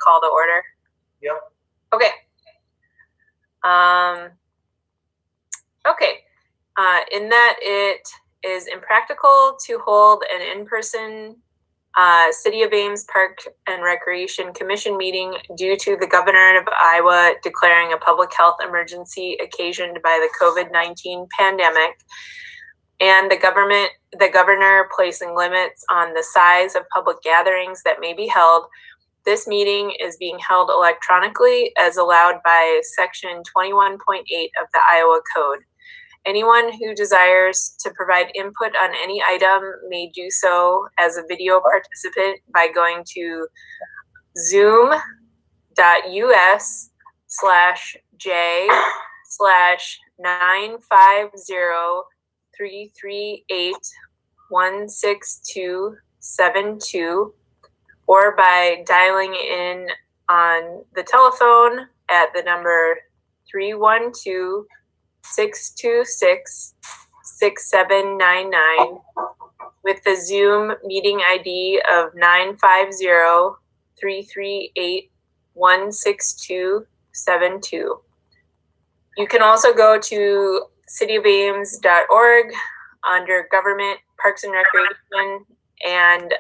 call to order? Yep. Okay. In that it is impractical to hold an in-person City of Ames Park and Recreation Commission meeting due to the Governor of Iowa declaring a public health emergency occasioned by the COVID-19 pandemic, and the governor placing limits on the size of public gatherings that may be held. This meeting is being held electronically as allowed by Section 21.8 of the Iowa Code. Anyone who desires to provide input on any item may do so as a video participant by going to zoom.us/j/950-338-16272 or by dialing in on the telephone at the number 312-626-6799 with the Zoom meeting ID of 950-338-16272. You can also go to cityofames.org under Government, Parks and Recreation, and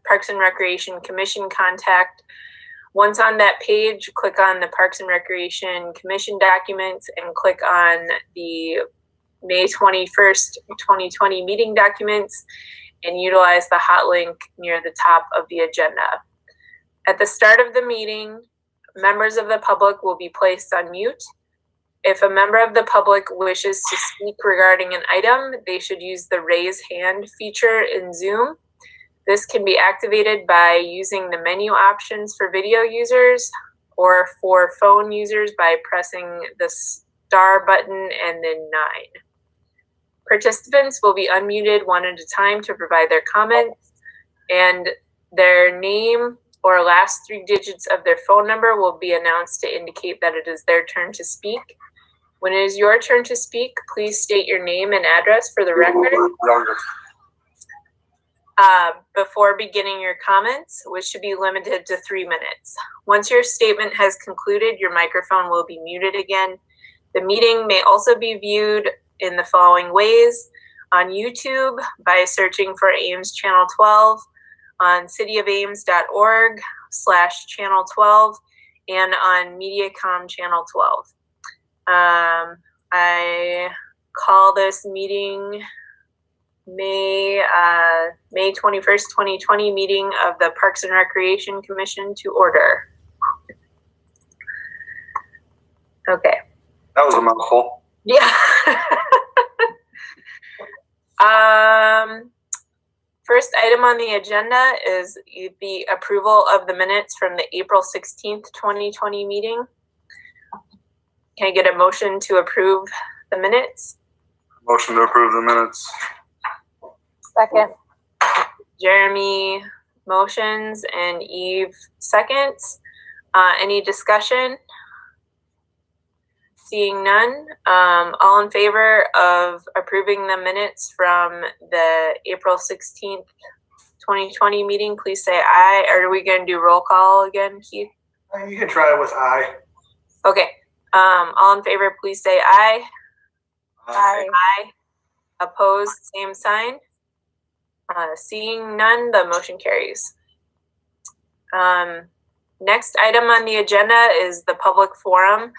Parks and Recreation Commission contact. Once on that page, click on the Parks and Recreation Commission documents and click on the May 21st, 2020 meeting documents and utilize the hot link near the top of the agenda. At the start of the meeting, members of the public will be placed on mute. If a member of the public wishes to speak regarding an item, they should use the raise hand feature in Zoom. This can be activated by using the menu options for video users or for phone users by pressing the star button and then 9. Participants will be unmuted one at a time to provide their comments, and their name or last 3 digits of their phone number will be announced to indicate that it is their turn to speak. When it is your turn to speak, please state your name and address for the record before beginning your comments, which should be limited to 3 minutes. Once your statement has concluded, your microphone will be muted again. The meeting may also be viewed in the following ways: on YouTube by searching for Ames Channel 12, on cityofames.org/channel 12, and on Mediacom Channel 12. I call this meeting May 21st, 2020 meeting of the Parks and Recreation Commission to order. Okay. That was a mouthful. Yeah. First item on the agenda is the approval of the minutes from the April 16th, 2020 meeting. Can I get a motion to approve the minutes? Motion to approve the minutes. Second. Jeremy motions and Eve seconds. Any discussion? Seeing none, all in favor of approving the minutes from the April 16th, 2020 meeting, please say aye. Or are we going to do roll call again, Keith? You can try it with aye. Okay. All in favor, please say aye. Aye. Aye. Opposed, same sign. Seeing none, the motion carries. Next item on the agenda is the public forum.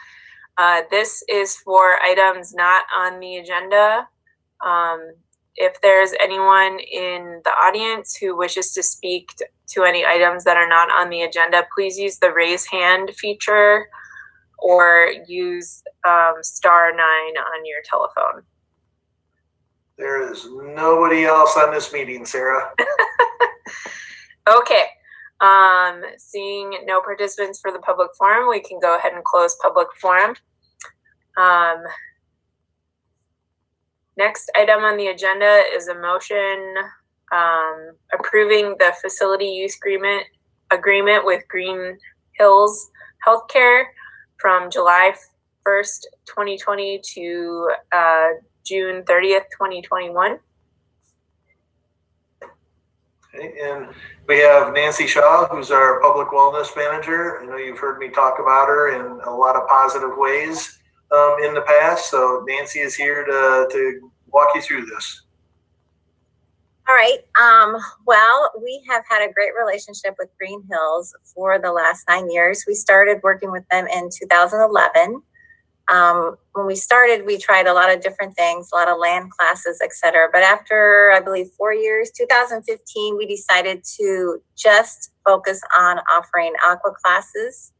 This is for items not on the agenda. If there's anyone in the audience who wishes to speak to any items that are not on the agenda, please use the raise hand feature or use star 9 on your telephone. There is nobody else on this meeting, Sarah. Okay. Seeing no participants for the public forum, we can go ahead and close public forum. Next item on the agenda is a motion approving the facility use agreement with Green Hills Healthcare from July 1st, 2020 to June 30th, 2021. Okay, and we have Nancy Shaw, who's our public wellness manager. I know you've heard me talk about her in a lot of positive ways in the past. So Nancy is here to walk you through this. All right. Well, we have had a great relationship with Green Hills for the last 9 years. We started working with them in 2011. When we started, we tried a lot of different things, a lot of land classes, et cetera. But after, I believe, 4 years, 2015, we decided to just focus on offering aqua classes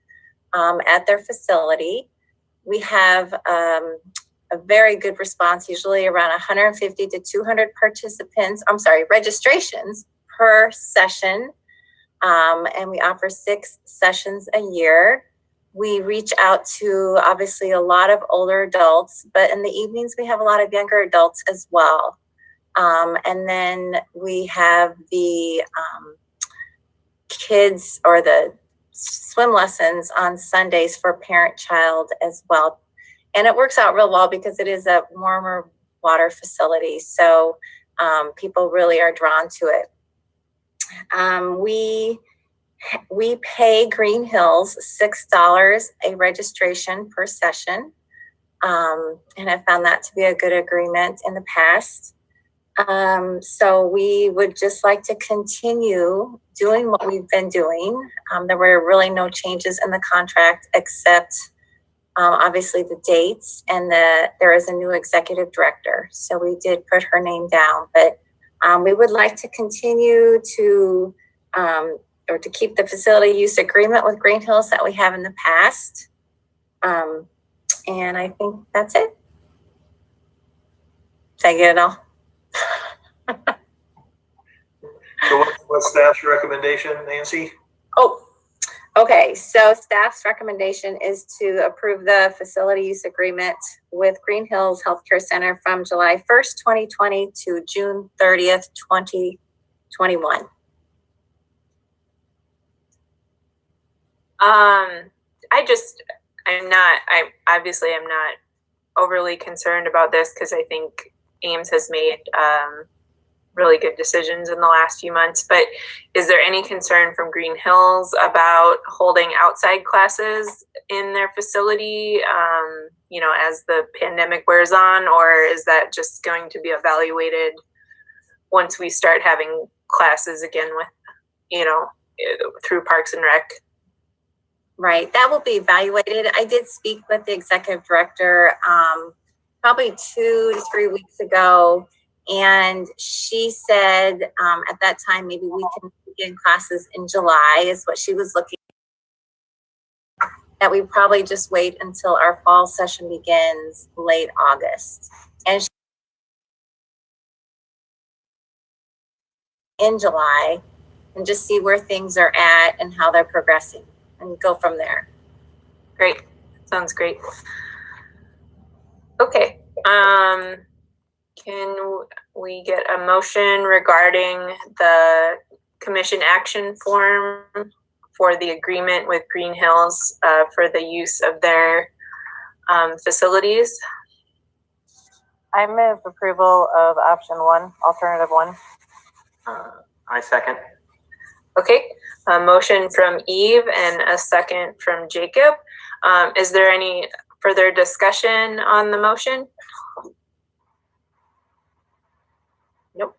at their facility. We have a very good response, usually around 150 to 200 registrations per session. And we offer 6 sessions a year. We reach out to obviously a lot of older adults, but in the evenings we have a lot of younger adults as well. And then we have the kids or the swim lessons on Sundays for parent-child as well. And it works out real well because it is a warmer water facility. So people really are drawn to it. We pay Green Hills $6 a registration per session. And I found that to be a good agreement in the past. So we would just like to continue doing what we've been doing. There were really no changes in the contract except obviously the dates and there is a new executive director. So we did put her name down, but we would like to continue to or to keep the facility use agreement with Green Hills that we have in the past. And I think that's it. Did I get it all? So what's staff's recommendation, Nancy? Oh, okay. So staff's recommendation is to approve the facility use agreement with Green Hills Healthcare Center from July 1st, 2020 to June 30th, 2021. I'm not overly concerned about this because I think Ames has made really good decisions in the last few months. But is there any concern from Green Hills about holding outside classes in their facility, as the pandemic wears on, or is that just going to be evaluated once we start having classes again with, through Parks and Rec? Right, that will be evaluated. I did speak with the executive director probably 2 to 3 weeks ago, and she said at that time maybe we can begin classes in July is what she was looking at. That we probably just wait until our fall session begins late August, and in July, and just see where things are at and how they're progressing. And go from there. Great. Sounds great. Okay. Can we get a motion regarding the commission action form for the agreement with Green Hills for the use of their facilities? I move approval of option 1, alternative 1. I second. Okay, a motion from Eve and a second from Jacob. Is there any further discussion on the motion? Nope.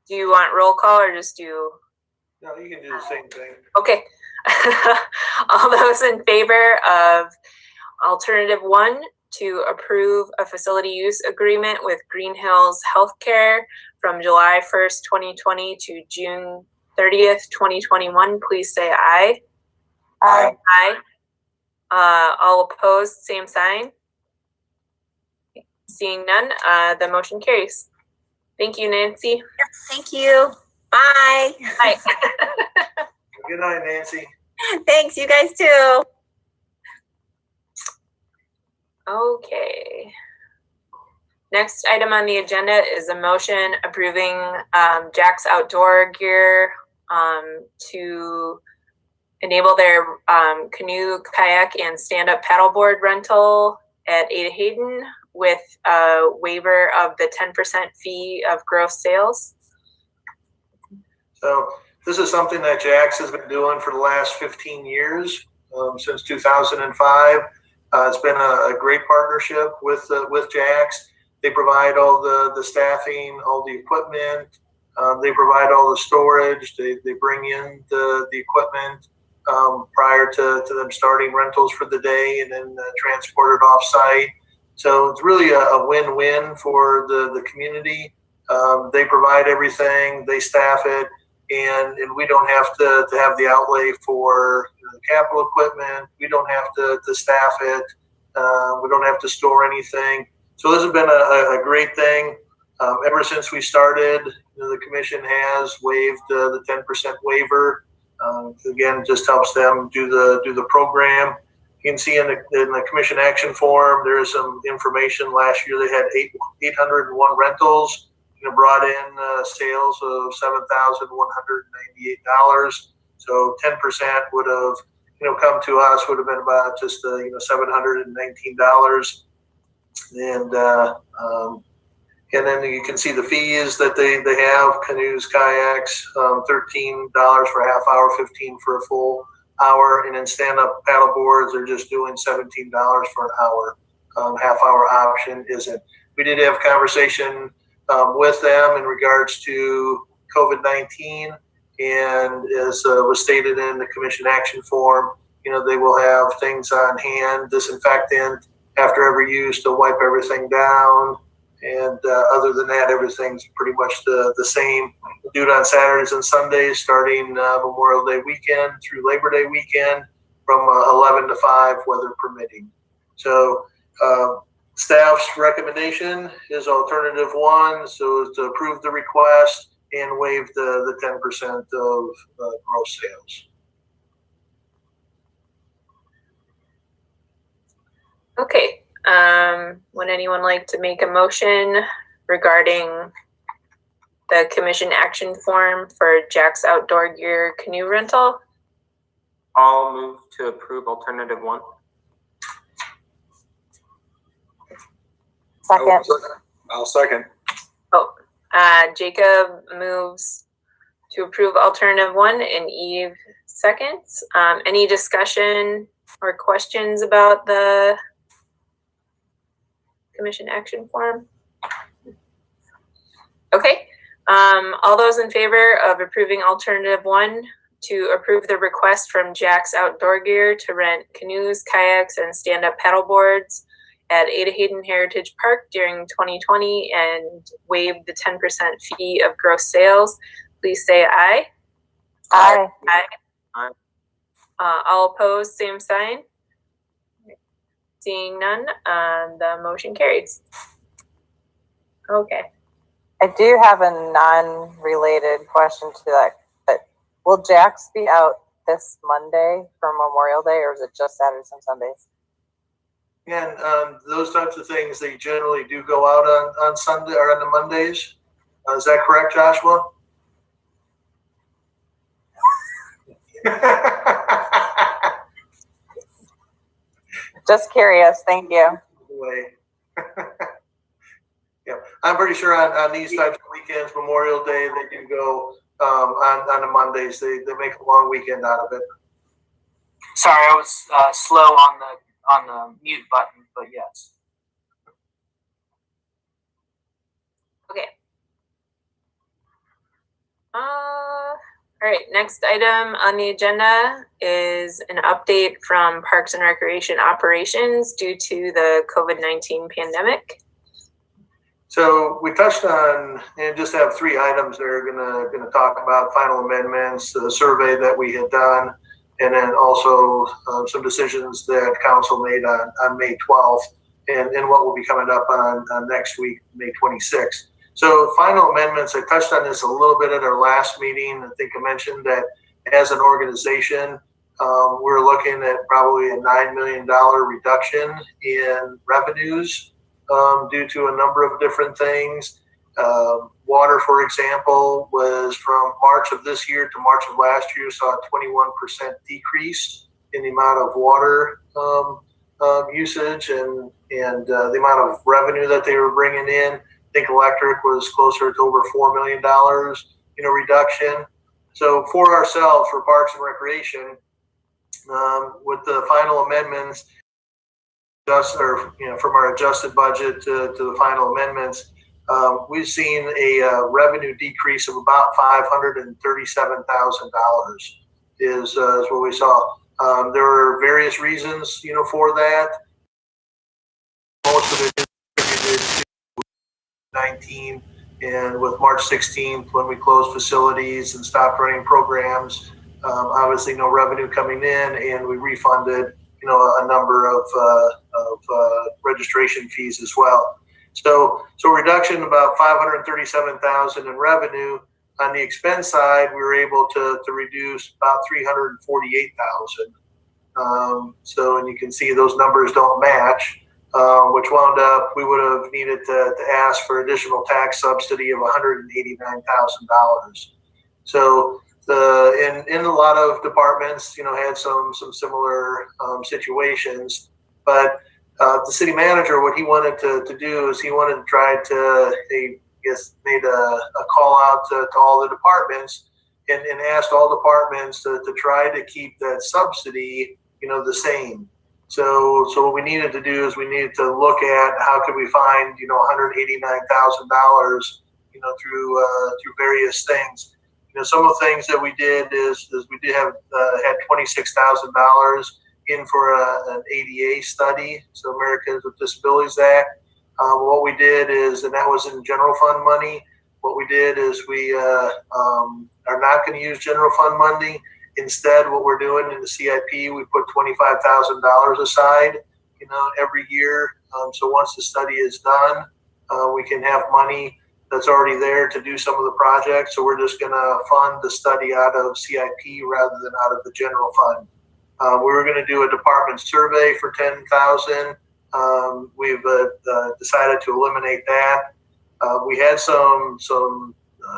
Do you want roll call or just do? No, you can do the same thing. Okay. All those in favor of alternative 1 to approve a facility use agreement with Green Hills Healthcare from July 1st, 2020 to June 30th, 2021, please say aye. Aye. Aye. All opposed, same sign. Seeing none, the motion carries. Thank you, Nancy. Thank you. Bye. Bye. Good night, Nancy. Thanks, you guys too. Okay. Next item on the agenda is a motion approving Jack's Outdoor Gear to enable their canoe, kayak, and stand-up paddleboard rental at Hayden with a waiver of the 10% fee of gross sales. So this is something that Jax has been doing for the last 15 years, since 2005. It's been a great partnership with Jax. They provide all the staffing, all the equipment. They provide all the storage. They bring in the equipment prior to them starting rentals for the day, and then transport it off site. So it's really a win-win for the community. They provide everything, they staff it, and we don't have to have the outlay for the capital equipment. We don't have to staff it. We don't have to store anything. So this has been a great thing. Ever since we started, the commission has waived the 10% waiver. Again, just helps them do the program. You can see in the commission action form, there is some information. Last year they had 801 rentals. Brought in sales of $7,198. So 10% would have come to us would have been about just $719. And then you can see the fees that they have. Canoes, kayaks, $13 for a half hour, $15 for a full hour, and then stand-up paddle boards are just doing $17 for an hour. Half hour option isn't. We did have conversation with them in regards to COVID-19, and as was stated in the commission action form, they will have things on hand, disinfectant after every use to wipe everything down. And other than that, everything's pretty much the same. We'll do it on Saturdays and Sundays, starting Memorial Day weekend through Labor Day weekend from 11 to 5, weather permitting. So staff's recommendation is alternative 1, so to approve the request and waive the 10% of gross sales. Okay. Would anyone like to make a motion regarding the commission action form for Jack's Outdoor Gear canoe rental? I'll move to approve alternative 1. Second. I'll second. Jacob moves to approve alternative 1 and Eve seconds. Any discussion or questions about the commission action form? Okay. All those in favor of approving alternative 1 to approve the request from Jack's Outdoor Gear to rent canoes, kayaks, and stand-up paddle boards at Ada Hayden Heritage Park during 2020 and waive the 10% fee of gross sales, please say aye. Aye. Aye. All opposed, same sign. Seeing none, the motion carries. Okay. I do have a non-related question to that. But will Jax be out this Monday for Memorial Day, or is it just Saturdays and Sundays? And those types of things, they generally do go out on Sunday or on the Mondays. Is that correct, Joshua? Just curious. Thank you. Yeah, I'm pretty sure on these types of weekends, Memorial Day, they do go on the Mondays. They make a long weekend out of it. Sorry, I was slow on the mute button, but yes. Okay. All right, next item on the agenda is an update from Parks and Recreation operations due to the COVID-19 pandemic. So we touched on, and just have 3 items that are gonna talk about final amendments, the survey that we had done, and then also some decisions that council made on May 12th, and what will be coming up on next week, May 26th. So final amendments, I touched on this a little bit at our last meeting. I think I mentioned that as an organization, we're looking at probably a $9 million reduction in revenues due to a number of different things. Water, for example, was from March of this year to March of last year, saw a 21% decrease in the amount of water usage and the amount of revenue that they were bringing in. I think electric was closer to over $4 million, reduction. So for ourselves, for Parks and Recreation, with the final amendments, from our adjusted budget to the final amendments, we've seen a revenue decrease of about $537,000 is what we saw. There were various reasons, for that. Most of it is attributed to 19, and with March 16th, when we closed facilities and stopped running programs, obviously no revenue coming in, and we refunded, a number of registration fees as well. So reduction about $537,000 in revenue. On the expense side, we were able to reduce about $348,000. And you can see those numbers don't match, which wound up, we would have needed to ask for additional tax subsidy of $189,000. So in a lot of departments, had some similar situations, but the city manager, what he wanted to do is he wanted to try to, made a call out to all the departments and asked all departments to try to keep that subsidy, the same. So what we needed to do is we needed to look at how could we find, $189,000, through various things. Some of the things that we did is we did have had $26,000 in for an ADA study, so Americans with Disabilities Act. What we did is, and that was in general fund money. What we did is we are not going to use general fund money. Instead, what we're doing in the CIP, we put $25,000 aside, every year. So once the study is done, we can have money that's already there to do some of the projects. So we're just going to fund the study out of CIP rather than out of the general fund. We were going to do a department survey for $10,000. We've decided to eliminate that. We had some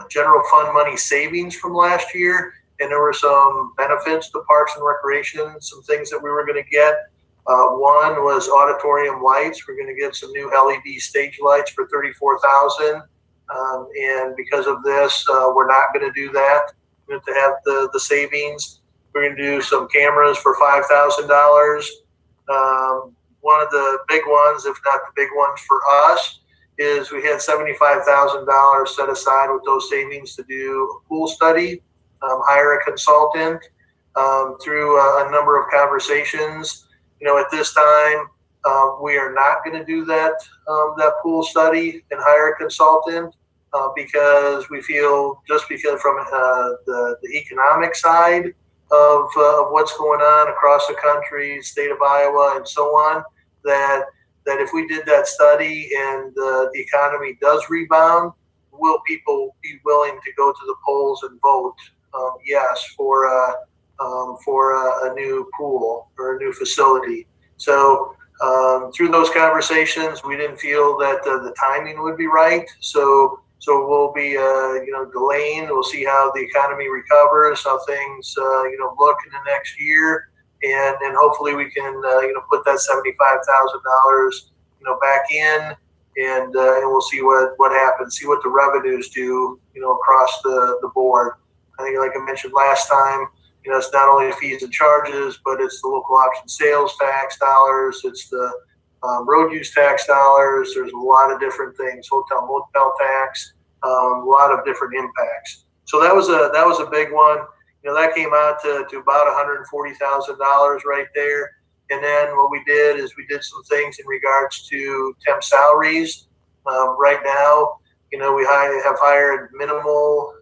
general fund money savings from last year, and there were some benefits to Parks and Recreation, some things that we were going to get. One was auditorium lights. We're going to get some new LED stage lights for $34,000. And because of this, we're not going to do that. We're going to have the savings. We're going to do some cameras for $5,000. One of the big ones, if not the big ones for us, is we had $75,000 set aside with those savings to do a pool study, hire a consultant. Through a number of conversations, at this time, we are not going to do that pool study and hire a consultant because we feel, just because from the economic side of what's going on across the country, state of Iowa, and so on, that if we did that study and the economy does rebound, will people be willing to go to the polls and vote yes for a new pool or a new facility? So through those conversations, we didn't feel that the timing would be right. So we'll be delaying. We'll see how the economy recovers, how things look in the next year, and hopefully we can put that $75,000 back in, and we'll see what happens. See what the revenues do across the board. I think, like I mentioned last time, it's not only the fees and charges, but it's the local option sales tax dollars. It's the road use tax dollars. There's a lot of different things. Hotel motel tax, a lot of different impacts. So that was a big one. That came out to about $140,000 right there. And then what we did is we did some things in regards to temp salaries. Right now, we have hired minimal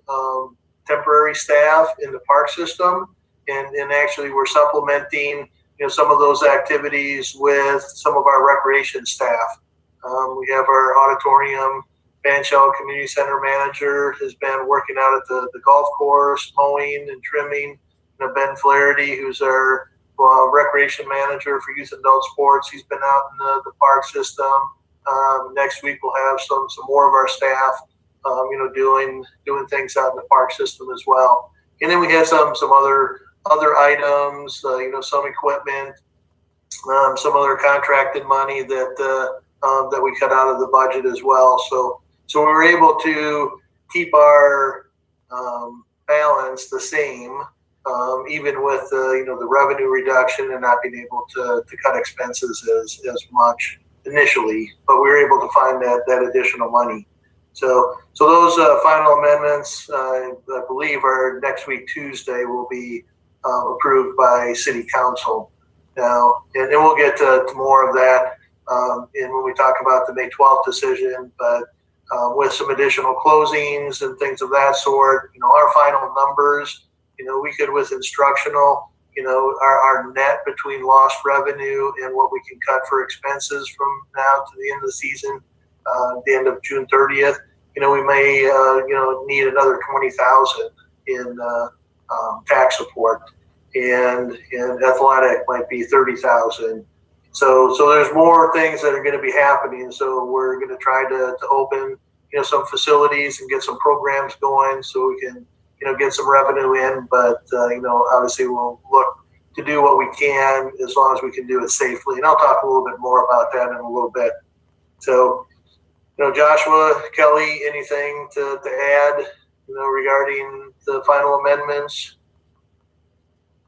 temporary staff in the park system, and actually we're supplementing some of those activities with some of our recreation staff. We have our auditorium Van Shell community center manager has been working out at the golf course, mowing and trimming. Ben Flaherty, who's our recreation manager for youth and adult sports, he's been out in the park system. Next week we'll have some more of our staff doing things out in the park system as well. And then we had some other items, some equipment. some other contracted money that we cut out of the budget as well. So we were able to keep our balance the same, even with the revenue reduction and not being able to cut expenses as much initially. But we were able to find that additional money. So those final amendments, I believe, are next week Tuesday will be approved by City Council. Now, and then we'll get to more of that when we talk about the May 12th decision. But with some additional closings and things of that sort, our final numbers, we could, with instructional, our net between lost revenue and what we can cut for expenses from now to the end of the season, the end of June 30th, we may, need another 20,000 in tax support, and athletic might be 30,000. So there's more things that are going to be happening. So we're going to try to open, some facilities and get some programs going so we can, get some revenue in. But, obviously we'll look to do what we can as long as we can do it safely. And I'll talk a little bit more about that in a little bit. So, Joshua, Kelly, anything to add, regarding the final amendments?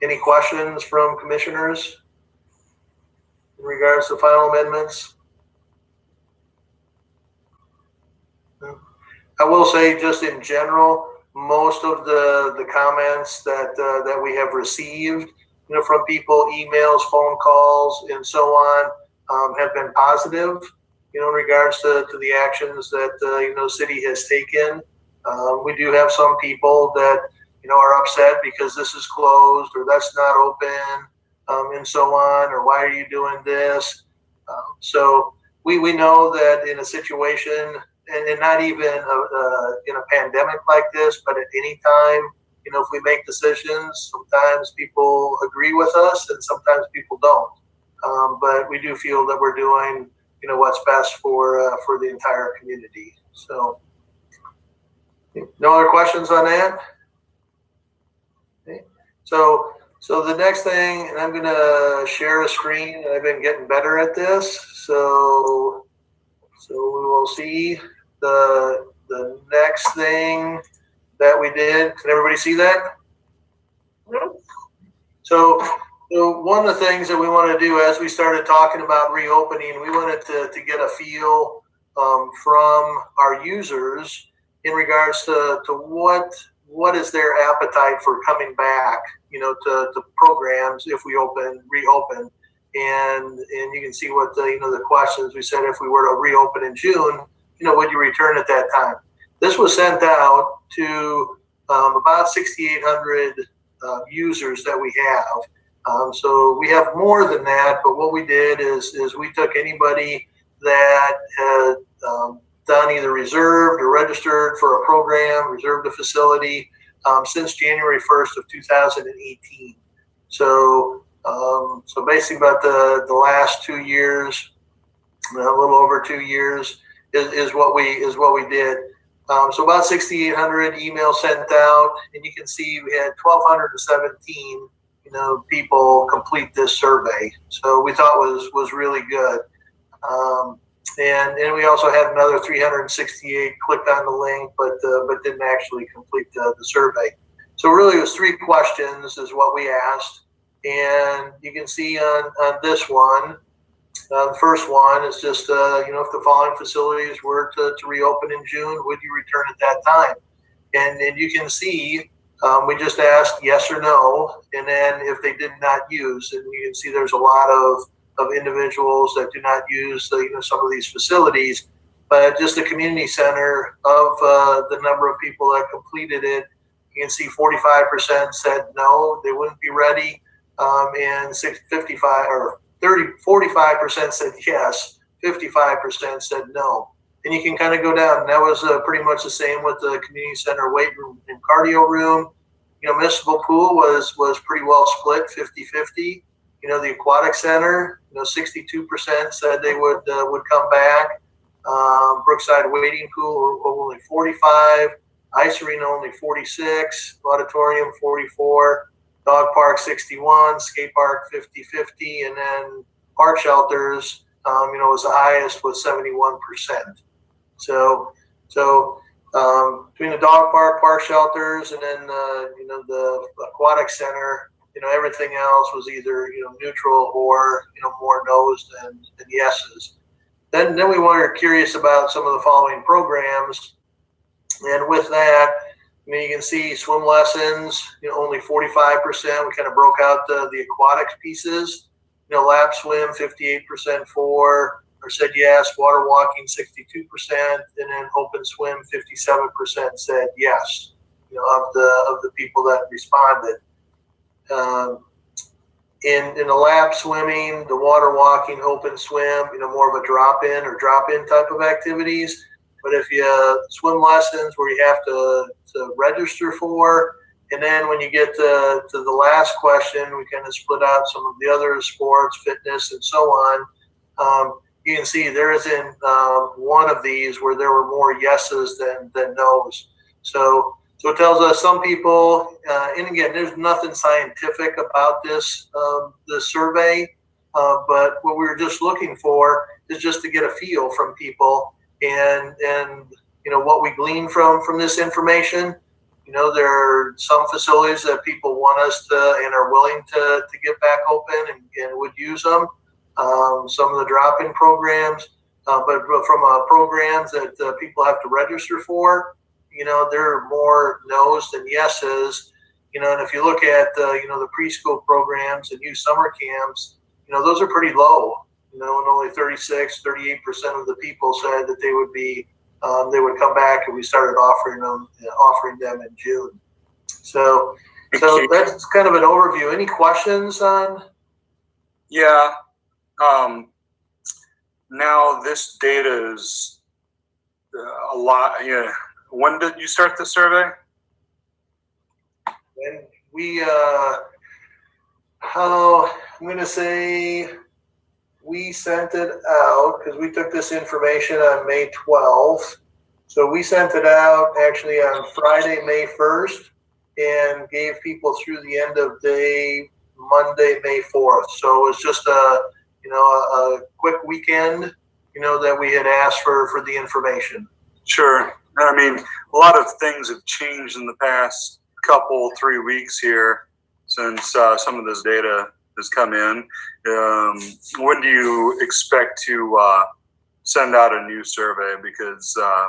Any questions from commissioners in regards to final amendments? I will say, just in general, most of the comments that we have received, from people, emails, phone calls, and so on, have been positive, in regards to the actions that city has taken. We do have some people that are upset because this is closed or that's not open, and so on, or why are you doing this? So we know that in a situation, and not even in a pandemic like this, but at any time, if we make decisions, sometimes people agree with us and sometimes people don't. But we do feel that we're doing, what's best for the entire community. So, no other questions on that? Okay. So the next thing, and I'm going to share a screen. I've been getting better at this. So we will see the next thing that we did. Can everybody see that? So one of the things that we want to do as we started talking about reopening, we wanted to get a feel from our users in regards to what is their appetite for coming back, to programs if we reopen. And you can see what the questions we said. If we were to reopen in June, would you return at that time? This was sent out to about 6,800 users that we have. So we have more than that, but what we did is we took anybody that had done either reserved or registered for a program, reserved a facility since January 1st of 2018. So basically about the last 2 years, a little over 2 years is what we did. So about 6,800 emails sent out, and you can see we had 1,217 people complete this survey. So we thought was really good. And we also had another 368 clicked on the link, but didn't actually complete the survey. So really it was 3 questions is what we asked. And you can see on this one, the first one is just, if the following facilities were to reopen in June, would you return at that time? And you can see we just asked yes or no, and then if they did not use, and you can see there's a lot of individuals that do not use some of these facilities, but just the community center of the number of people that completed it, you can see 45% said no, they wouldn't be ready, and 45% said yes, 55% said no. And you can kind of go down. And that was pretty much the same with the community center weight room and cardio room. Municipal pool was pretty well split, 50-50. The aquatic center, 62% said they would come back. Brookside wading pool only 45. Ice arena only 46. Auditorium 44. Dog park 61. Skate park 50-50. And then park shelters, was the highest with 71%. So between the dog park shelters, and then the aquatic center, everything else was either neutral or more no's than yeses. Then we were curious about some of the following programs, and with that, you can see swim lessons, only 45%. We kind of broke out the aquatics pieces. Lap swim 58% for, or said yes. Water walking 62%, and then open swim 57% said yes. Of the people that responded. In the lap swimming, the water walking, open swim, more of a drop-in type of activities. But if you swim lessons where you have to register for, and then when you get to the last question, we kind of split out some of the other sports, fitness, and so on. You can see there isn't one of these where there were more yeses than no's. So it tells us some people, and again, there's nothing scientific about this survey, but what we were just looking for is just to get a feel from people, and what we glean from this information. There are some facilities that people want us to and are willing to get back open and would use them. Some of the drop-in programs, but from programs that people have to register for, there are more no's than yeses. And if you look at the preschool programs and youth summer camps, those are pretty low. And only 38% of the people said that they would come back, and we started offering them in June. So that's kind of an overview. Any questions on? Yeah. Now this data is a lot. Yeah. When did you start the survey? And we, I'm going to say we sent it out because we took this information on May 12th. So we sent it out actually on Friday, May 1st, and gave people through the end of day Monday, May 4th. So it was just a quick weekend, that we had asked for the information. Sure. I mean, a lot of things have changed in the past 3 weeks here since some of this data has come in. When do you expect to send out a new survey? Because the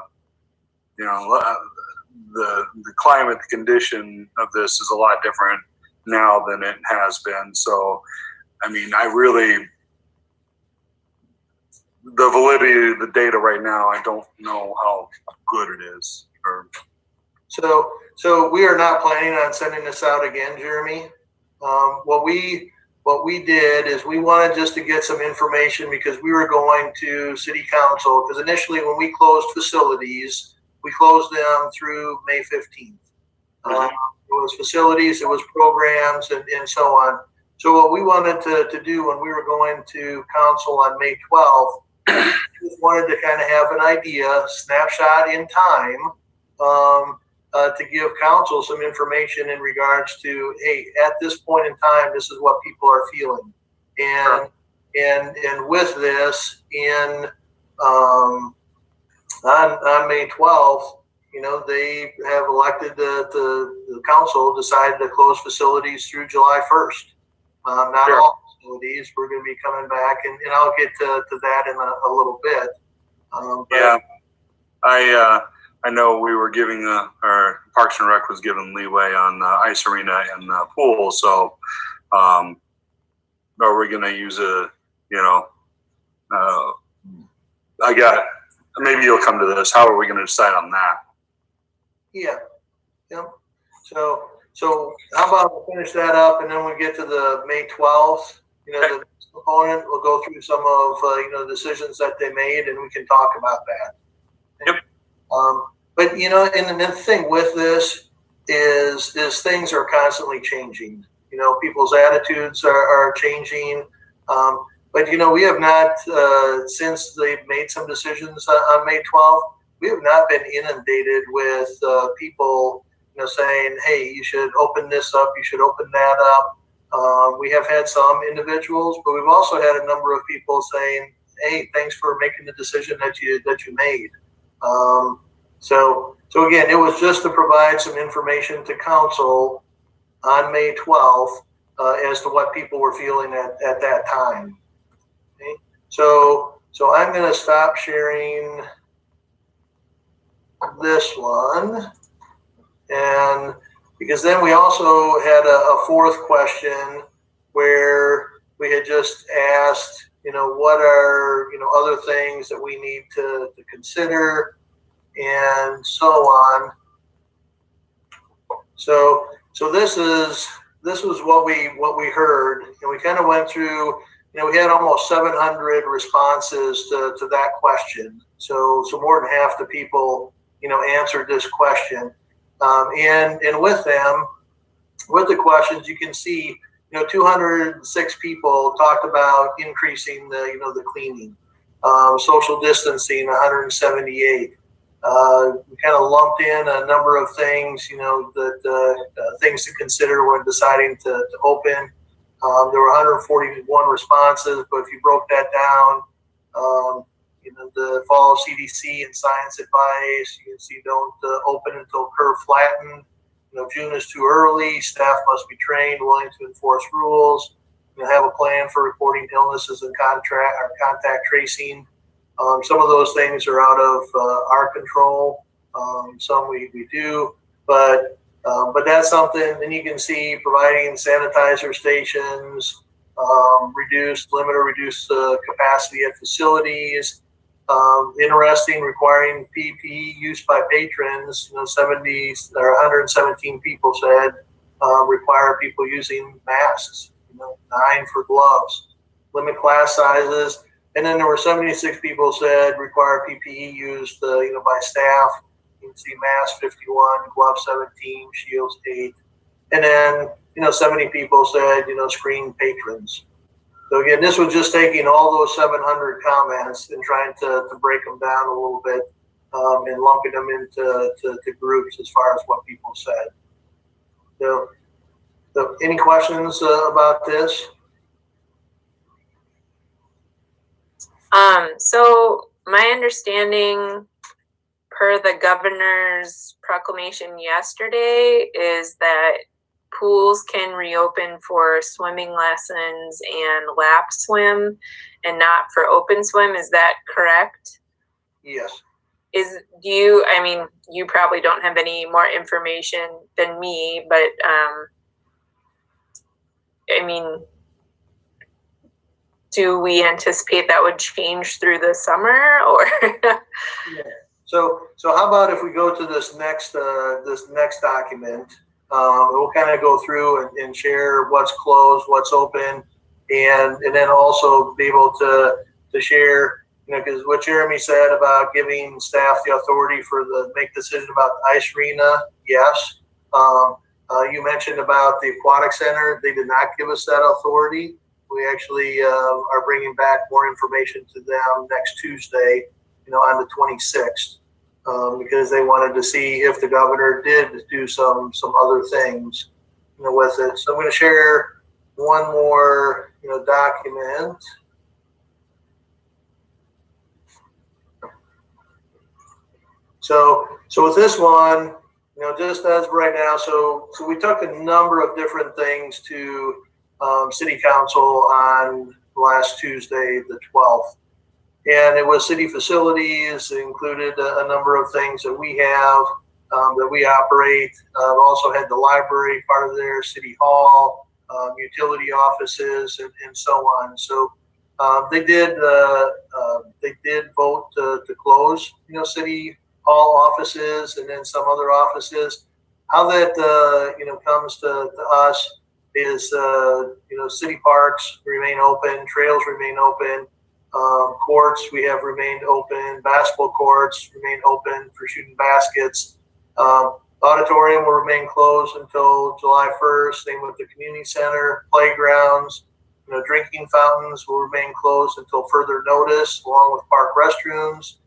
climate, the condition of this is a lot different now than it has been. So, I mean, the validity of the data right now, I don't know how good it is. So we are not planning on sending this out again, Jeremy. What we did is we wanted just to get some information because we were going to city council, because initially when we closed facilities, we closed them through May 15th. It was facilities, it was programs, and so on. So what we wanted to do when we were going to council on May 12th, just wanted to kind of have an idea, snapshot in time, to give council some information in regards to, hey, at this point in time, this is what people are feeling, and with this on May 12th, they have elected the council decided to close facilities through July 1st. Not all facilities. We're going to be coming back, and I'll get to that in a little bit. Yeah, I know we were giving our Parks and Rec was given leeway on the ice arena and the pool. So, are we going to use maybe you'll come to this. How are we going to decide on that? Yeah. So how about we finish that up, and then we get to the May 12th, the component, we'll go through some of, the decisions that they made, and we can talk about that. Yep. But, and the thing with this is things are constantly changing. People's attitudes are changing. But, we have not, since they've made some decisions on May 12th, we have not been inundated with people, saying, hey, you should open this up, you should open that up. We have had some individuals, but we've also had a number of people saying, "Hey, thanks for making the decision that you made." So again, it was just to provide some information to council on May 12th as to what people were feeling at that time. Okay? So I'm going to stop sharing this one, and because then we also had a fourth question where we had just asked, what are, other things that we need to consider and so on. So this was what we heard, and we kind of went through, we had almost 700 responses to that question. So more than half the people, answered this question. And with them, with the questions, you can see, 206 people talked about increasing the cleaning, social distancing, 178. We kind of lumped in a number of things, that things to consider when deciding to open. There were 141 responses, but if you broke that down, the follow CDC and science advice, you can see don't open until curve flattened. June is too early. Staff must be trained, willing to enforce rules. Have a plan for reporting illnesses and contact tracing. Some of those things are out of our control. Some we do, but that's something. Then you can see providing sanitizer stations, limit or reduce capacity at facilities. Interesting, requiring PPE use by patrons. 70 or 117 people said require people using masks. 9 for gloves. Limit class sizes. And then there were 76 people said require PPE used, by staff. You can see mask 51, gloves 17, shields 8. And then, 70 people said, screen patrons. So again, this was just taking all those 700 comments and trying to break them down a little bit and lumping them into groups as far as what people said. So any questions about this? So my understanding per the governor's proclamation yesterday is that pools can reopen for swimming lessons and lap swim and not for open swim. Is that correct? Yes. You probably don't have any more information than me, but do we anticipate that would change through the summer or? Yeah. So how about if we go to this next document? We'll kind of go through and share what's closed, what's open, and then also be able to share, because what Jeremy said about giving staff the authority make decision about the ice arena, yes. You mentioned about the aquatic center. They did not give us that authority. We actually are bringing back more information to them next Tuesday, on the 26th. Because they wanted to see if the governor did do some other things, with it. So I'm going to share one more, document. So with this one, just as right now, so we took a number of different things to City Council on last Tuesday, the 12th. And it was city facilities. It included a number of things that we have, that we operate. Also had the library part of there, City Hall, utility offices, and so on. So they did vote to close, City Hall offices and then some other offices. How that comes to us is city parks remain open, trails remain open. Courts we have remained open, basketball courts remain open for shooting baskets. Auditorium will remain closed until July 1st. Same with the community center, playgrounds. Drinking fountains will remain closed until further notice, along with park restrooms.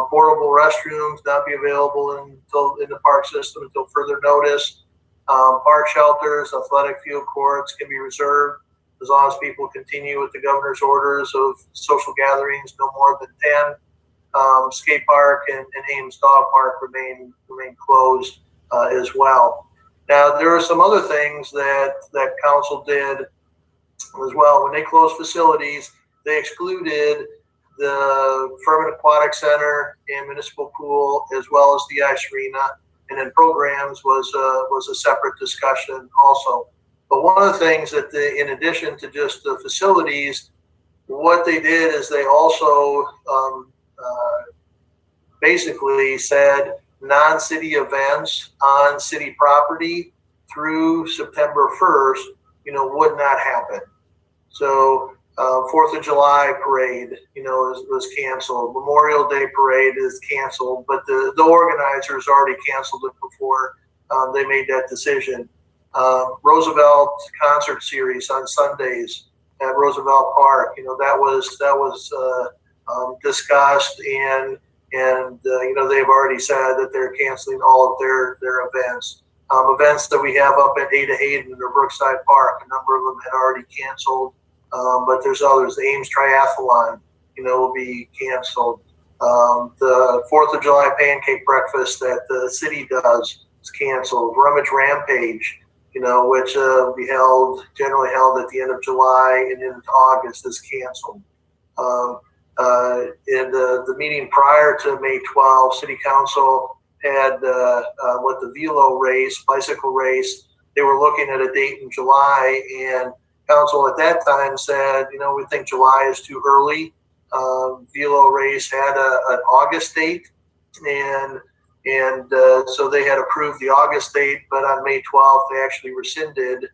Portable restrooms not be available in the park system until further notice. Park shelters, athletic field courts can be reserved as long as people continue with the governor's orders of social gatherings no more than 10. Skate park and Ames Dog Park remain closed as well. Now, there are some other things that council did as well. When they closed facilities, they excluded the Furman Aquatic Center and municipal pool, as well as the ice arena. And then programs was a separate discussion also. But one of the things that in addition to just the facilities, what they did is they also basically said non-city events on city property through September 1st, would not happen. So 4th of July parade, was canceled. Memorial Day parade is canceled, but the organizers already canceled it before they made that decision. Roosevelt concert series on Sundays at Roosevelt Park, that was discussed, and they've already said that they're canceling all of their events. Events that we have up at Hayden or Brookside Park, a number of them had already canceled. But there's others. The Ames Triathlon, will be canceled. The 4th of July pancake breakfast that the city does is canceled. Rummage Rampage, which be generally held at the end of July and into August, is canceled. In the meeting prior to May 12, City Council had with the velo race, bicycle race. They were looking at a date in July, and council at that time said, we think July is too early. Velo race had an August date, and so they had approved the August date, but on May 12th they actually rescinded,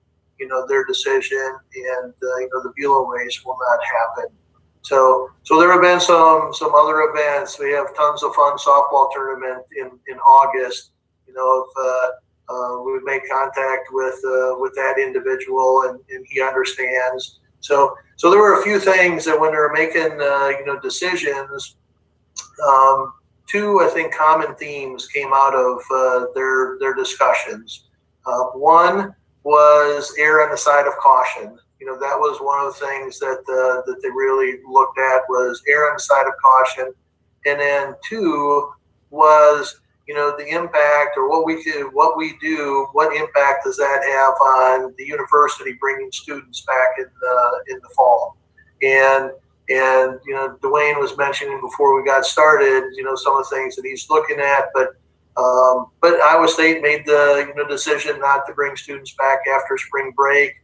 their decision, and the velo race will not happen. So there have been some other events. We have tons of fun softball tournament in August. We would make contact with that individual, and he understands. So there were a few things that when they were making decisions, two, I think, common themes came out of their discussions. One was err on the side of caution. That was one of the things that they really looked at, was err on the side of caution. And then two was, the impact, or what we do, what impact does that have on the university bringing students back in the fall? And Dwayne was mentioning before we got started, some of the things that he's looking at, but Iowa State made the decision not to bring students back after spring break.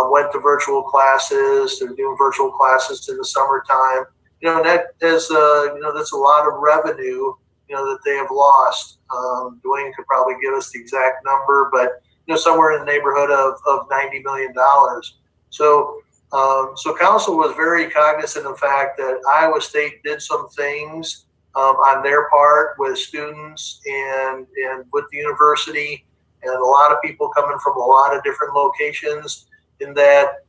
Went to virtual classes. They're doing virtual classes in the summertime. That is that's a lot of revenue that they have lost. Dwayne could probably give us the exact number, but somewhere in the neighborhood of $90 million. So council was very cognizant of the fact that Iowa State did some things on their part with students and with the university, and a lot of people coming from a lot of different locations. In that,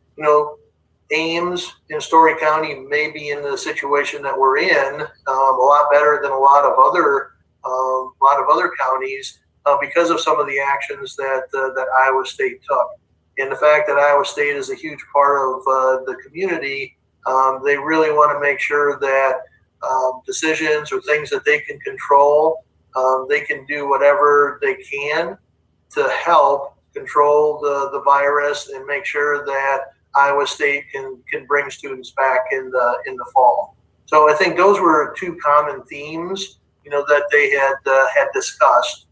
Ames in Story County may be in the situation that we're in a lot better than a lot of other counties because of some of the actions that Iowa State took, and the fact that Iowa State is a huge part of the community. They really want to make sure that decisions or things that they can control, they can do whatever they can to help control the virus and make sure that Iowa State can bring students back in the fall. So I think those were two common themes, that they had discussed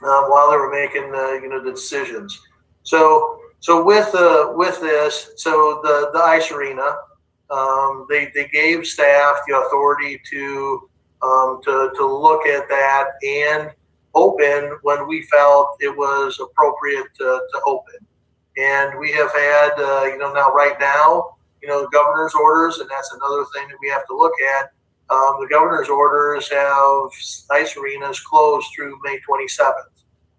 while they were making the decisions. So with this, so the ice arena, they gave staff the authority to look at that and open when we felt it was appropriate to open. And we have had, now right now, governor's orders, and that's another thing that we have to look at. The governor's orders have ice arenas closed through May 27th.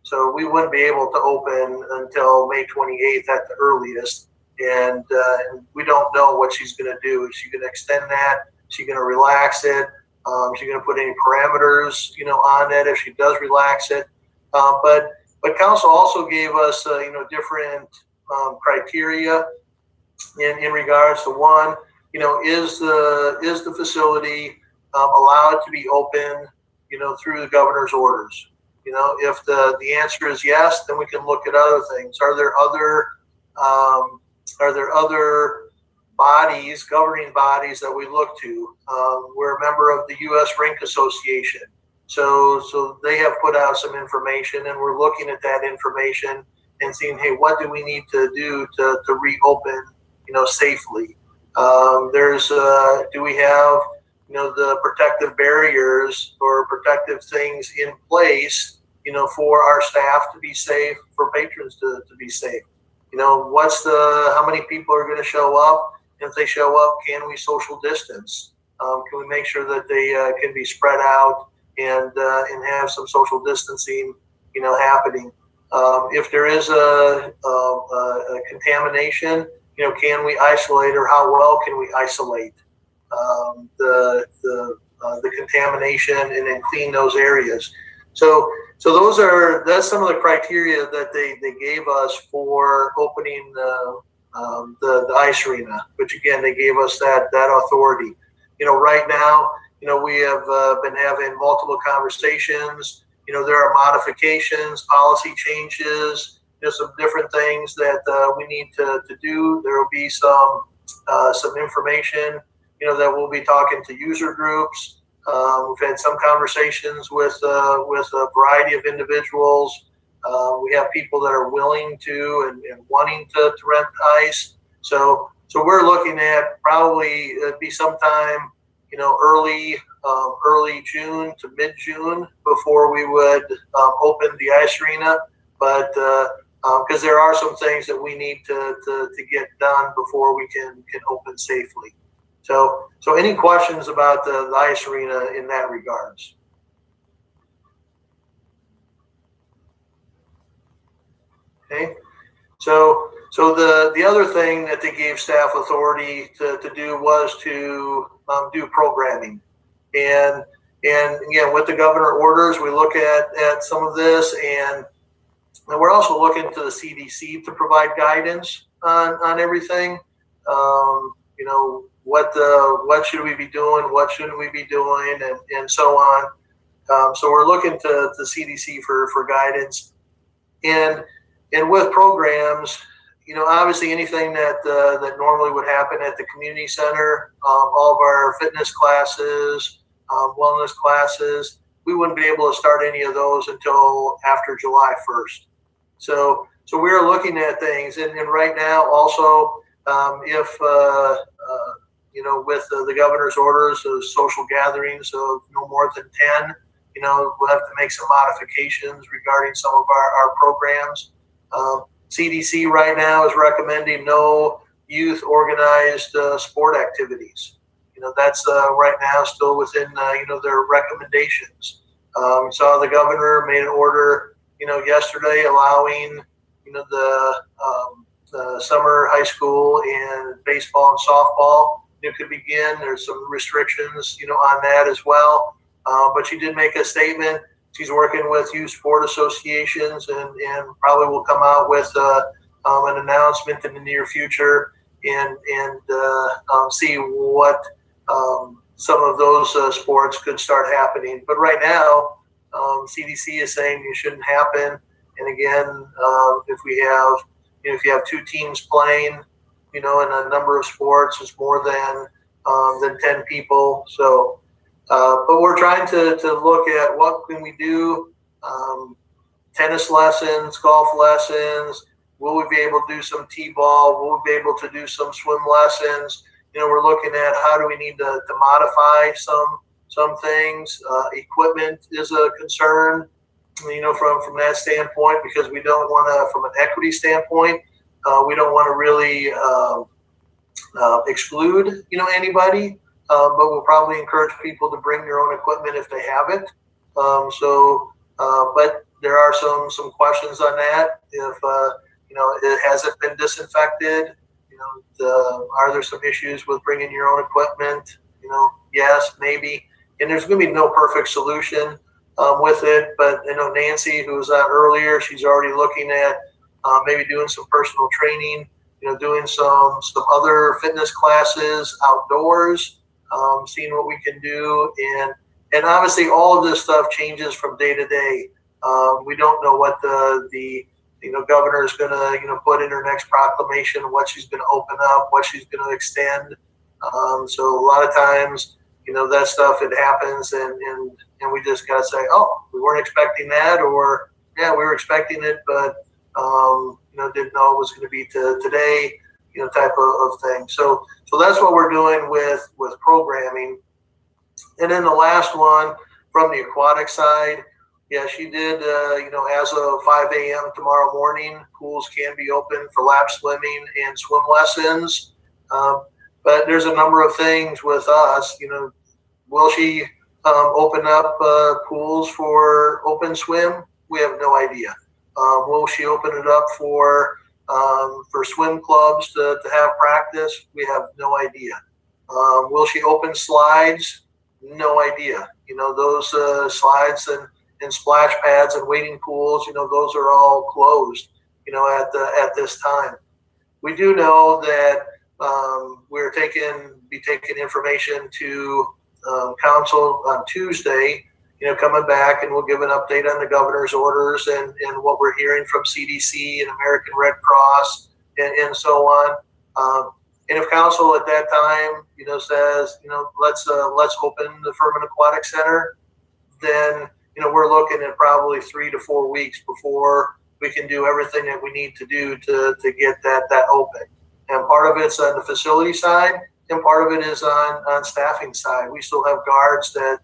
So we wouldn't be able to open until May 28th at the earliest. And we don't know what she's going to do. Is she going to extend that? Is she going to relax it? Is she going to put any parameters, on it if she does relax it? But But council also gave us, different criteria in regards to one, is the facility allowed to be open, through the governor's orders? If the answer is yes, then we can look at other things. Are there other bodies, governing bodies that we look to? We're a member of the U.S. Rink Association. So they have put out some information, and we're looking at that information and seeing, hey, what do we need to do to reopen, safely? Do we have, the protective barriers or protective things in place, for our staff to be safe, for patrons to be safe? How many people are going to show up? If they show up, can we social distance? Can we make sure that they can be spread out and have some social distancing, happening? If there is a contamination, can we isolate, or how well can we isolate the contamination and then clean those areas? So that's some of the criteria that they gave us for opening the ice arena, which again, they gave us that authority. Right now, we have been having multiple conversations. There are modifications, policy changes, some different things that we need to do. There will be some information, that we'll be talking to user groups. We've had some conversations with a variety of individuals. We have people that are willing to and wanting to rent ice. So we're looking at probably it'd be sometime, early June to mid-June before we would open the ice arena. But because there are some things that we need to get done before we can open safely. So any questions about the ice arena in that regards? Okay. So the other thing that they gave staff authority to do was to do programming. And again, with the governor orders, we look at some of this, and we're also looking to the CDC to provide guidance on everything. What should we be doing? What shouldn't we be doing? And so on. So we're looking to the CDC for guidance. And with programs, obviously anything that normally would happen at the community center, all of our fitness classes, wellness classes, we wouldn't be able to start any of those until after July 1st. So we're looking at things, and right now also, if with the governor's orders of social gatherings of no more than 10, we'll have to make some modifications regarding some of our programs. CDC right now is recommending no youth organized sport activities. That's right now still within their recommendations. We saw the governor made an order yesterday allowing the summer high school and baseball and softball could begin. There's some restrictions on that as well, but she did make a statement. She's working with youth sport associations and probably will come out with an announcement in the near future and see what some of those sports could start happening. But right now, CDC is saying it shouldn't happen. And again, if you have two teams playing, in a number of sports, it's more than 10 people. So. But we're trying to look at what can we do, tennis lessons, golf lessons. Will we be able to do some t-ball? Will we be able to do some swim lessons? We're looking at how do we need to modify some things. Equipment is a concern, from that standpoint, because we don't want to, from an equity standpoint, we don't want to really exclude, anybody. But we'll probably encourage people to bring their own equipment if they have it. But there are some questions on that. If it hasn't been disinfected, are there some issues with bringing your own equipment? Yes, maybe. And there's going to be no perfect solution. with it. But I know Nancy, who was on earlier, she's already looking at maybe doing some personal training, doing some other fitness classes outdoors, seeing what we can do. And obviously all of this stuff changes from day to day. We don't know what the governor is going to put in her next proclamation, what she's going to open up, what she's going to extend. So a lot of times, that stuff, it happens, and we just got to say, oh, we weren't expecting that, or yeah, we were expecting it, but didn't know it was going to be today, type of thing. So that's what we're doing with programming. And then the last one from the aquatic side, yeah, she did, as of 5 a.m. tomorrow morning, pools can be open for lap swimming and swim lessons. But there's a number of things with us, will she open up pools for open swim? We have no idea. Will she open it up for swim clubs to have practice? We have no idea. Will she open slides? No idea. Those slides and splash pads and wading pools, those are all closed, at this time. We do know that we're be taking information to council on Tuesday, coming back, and we'll give an update on the governor's orders and what we're hearing from CDC and American Red Cross and so on. And if council at that time, says, let's open the Furman Aquatic Center, then, we're looking at probably 3 to 4 weeks before we can do everything that we need to do to get that open. And part of it's on the facility side, and part of it is on staffing side. We still have guards that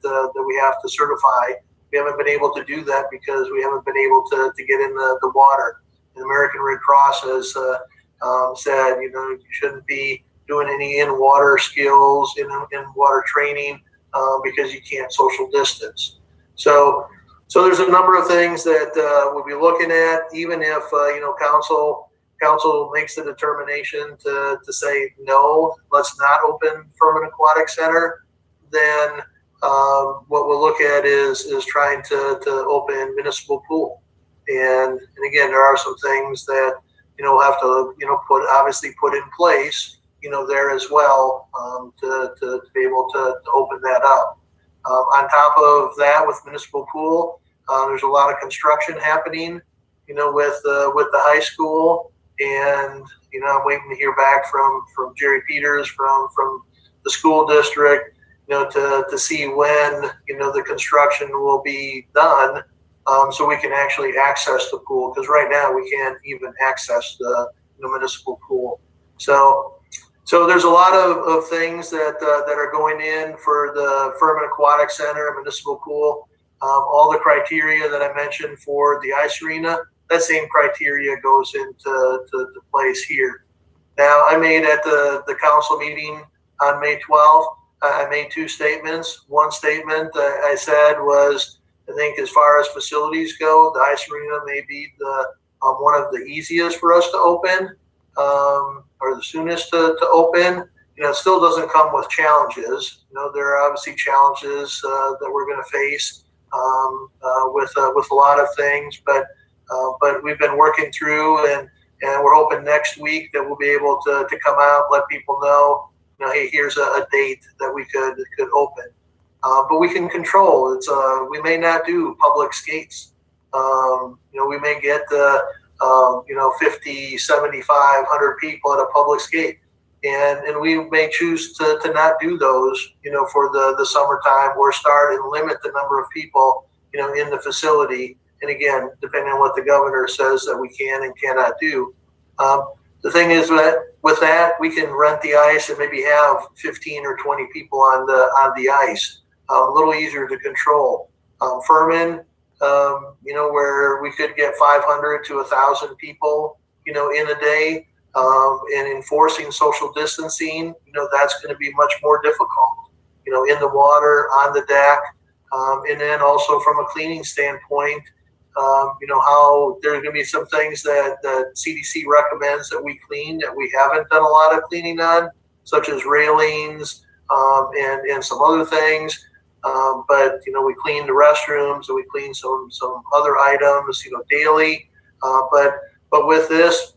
we have to certify. We haven't been able to do that because we haven't been able to get in the water. The American Red Cross has said, you shouldn't be doing any in-water skills, in-water training, because you can't social distance. So there's a number of things that we'll be looking at, even if, council makes the determination to say, no, let's not open Furman Aquatic Center, then what we'll look at is trying to open municipal pool. And again, there are some things that, we'll have to, put in place, there as well, to be able to open that up. On top of that, with municipal pool, there's a lot of construction happening, with the high school. And, I'm waiting to hear back from Jerry Peters from the school district, to see when, the construction will be done, so we can actually access the pool. Because right now we can't even access the municipal pool. So there's a lot of things that are going in for the Furman Aquatic Center, municipal pool. All the criteria that I mentioned for the ice arena, that same criteria goes into place here. Now, I made at the council meeting on May 12th, I made 2 statements. One statement I said was, I think as far as facilities go, the ice arena may be one of the easiest for us to open, or the soonest to open. It still doesn't come with challenges. There are obviously challenges that we're going to face with a lot of things, but we've been working through, and we're hoping next week that we'll be able to come out, let people know, hey, here's a date that we could open. But we can control. We may not do public skates. We may get 50, 75, 100 people at a public skate. And we may choose to not do those, for the summertime, or start and limit the number of people, in the facility. And again, depending on what the governor says that we can and cannot do. The thing is that with that, we can rent the ice and maybe have 15 or 20 people on the ice. A little easier to control. Furman, where we could get 500 to 1,000 people, in a day, and enforcing social distancing, that's going to be much more difficult, in the water, on the deck, and then also from a cleaning standpoint, how there's going to be some things that CDC recommends that we clean that we haven't done a lot of cleaning on, such as railings, and some other things. But we clean the restrooms and we clean some other items, daily. But with this,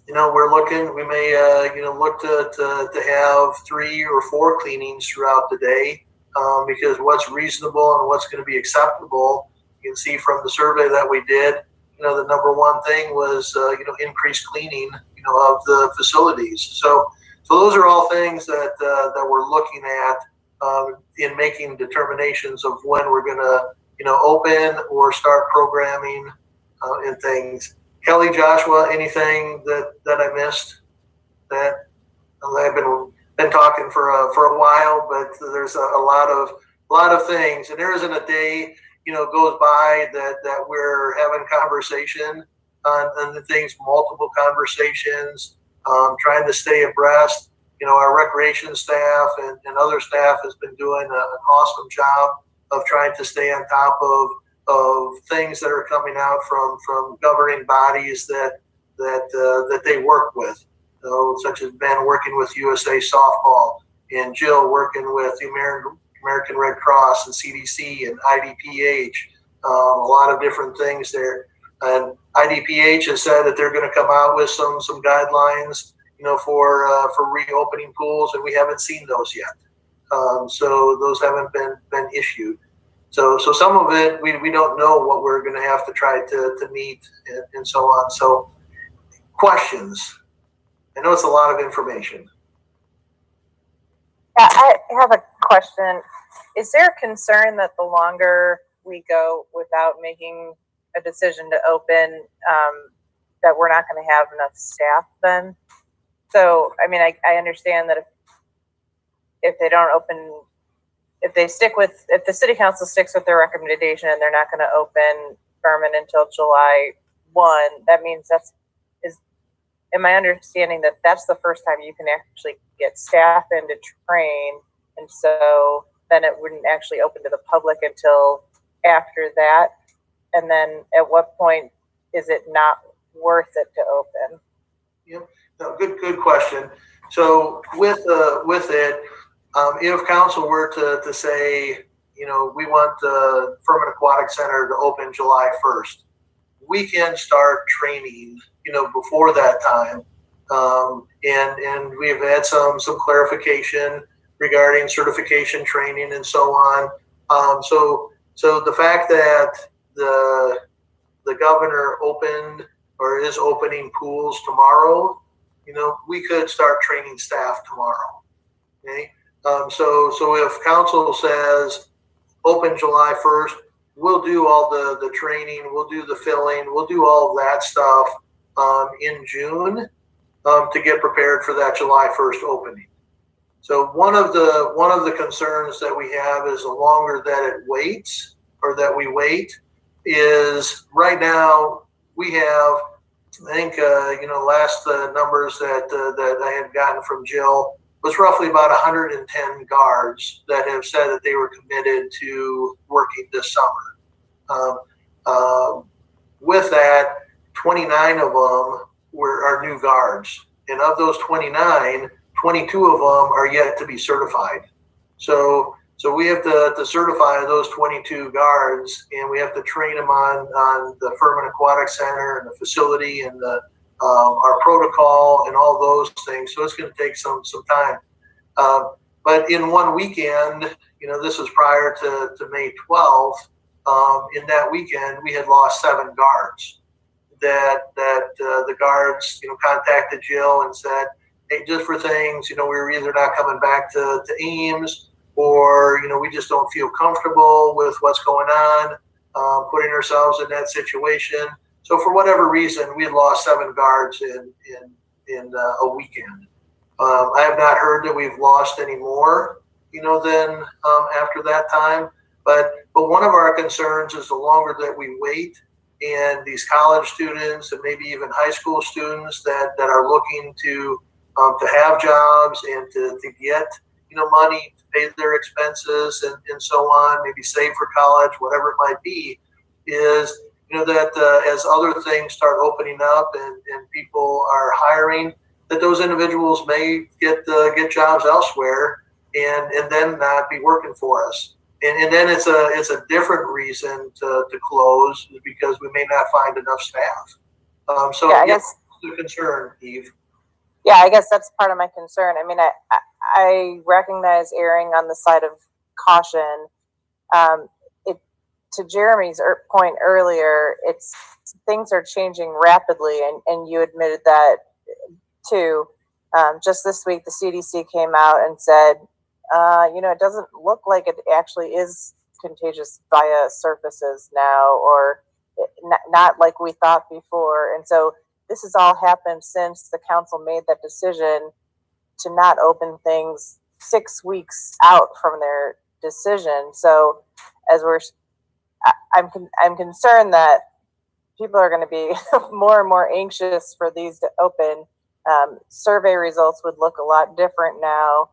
we're looking. We may look to have 3 or 4 cleanings throughout the day, because what's reasonable and what's going to be acceptable. You can see from the survey that we did. The number one thing was increased cleaning of the facilities. So those are all things that we're looking at in making determinations of when we're going to open or start programming and things. Kelly, Joshua, anything that I missed? That I've been talking for a while, but there's a lot of things, and there isn't a day goes by that we're having conversation on the things, multiple conversations, trying to stay abreast. Our recreation staff and other staff has been doing an awesome job of trying to stay on top of things that are coming out from governing bodies that they work with, such as Ben working with USA Softball and Jill working with the American Red Cross and CDC and IDPH, a lot of different things there. And IDPH has said that they're going to come out with some guidelines, for reopening pools, and we haven't seen those yet. So those haven't been issued. So some of it we don't know what we're going to have to try to meet and so on. So questions. I know it's a lot of information. Yeah, I have a question. Is there a concern that the longer we go without making a decision to open, that we're not going to have enough staff then? So, I mean, I understand that if they don't open, if the city council sticks with their recommendation and they're not going to open Furman until July 1, that means am I understanding that that's the first time you can actually get staff in to train, and so then it wouldn't actually open to the public until after that? And then at what point is it not worth it to open? Yep. No, good question. So with it, if council were to say, we want the Furman Aquatic Center to open July 1st, we can start training, before that time. And we have had some clarification regarding certification training and so on. So the fact that the governor opened or is opening pools tomorrow, we could start training staff tomorrow. Okay. So if council says open July 1st, we'll do all the training, we'll do the filling, we'll do all of that stuff in June to get prepared for that July 1st opening. So one of the concerns that we have is the longer that it waits or that we wait is right now we have, I think, last numbers that I had gotten from Jill was roughly about 110 guards that have said that they were committed to working this summer. With that, 29 of them are new guards. And of those 29, 22 of them are yet to be certified. So we have to certify those 22 guards, and we have to train them on the Furman Aquatic Center and the facility and our protocol and all those things. So it's going to take some time. But in one weekend, this was prior to May 12th. In that weekend, we had lost 7 guards. That the guards, contacted Jill and said, hey, just for things, we're either not coming back to Ames, or we just don't feel comfortable with what's going on, putting ourselves in that situation. So for whatever reason, we had lost 7 guards in a weekend. I have not heard that we've lost any more, than after that time. But one of our concerns is the longer that we wait, and these college students and maybe even high school students that are looking to have jobs and to get money to pay their expenses and so on, maybe save for college, whatever it might be, is that as other things start opening up and people are hiring, that those individuals may get jobs elsewhere and then not be working for us. And then it's a different reason to close because we may not find enough staff. So Yeah, I guess the concern, Eve. Yeah, I guess that's part of my concern. I mean, I recognize erring on the side of caution. To Jeremy's point earlier, things are changing rapidly, and you admitted that too. Just this week, the CDC came out and said, it doesn't look like it actually is contagious via surfaces now, or not like we thought before. And so this has all happened since the council made that decision to not open things 6 weeks out from their decision. So as I'm concerned that people are going to be more and more anxious for these to open. Survey results would look a lot different now.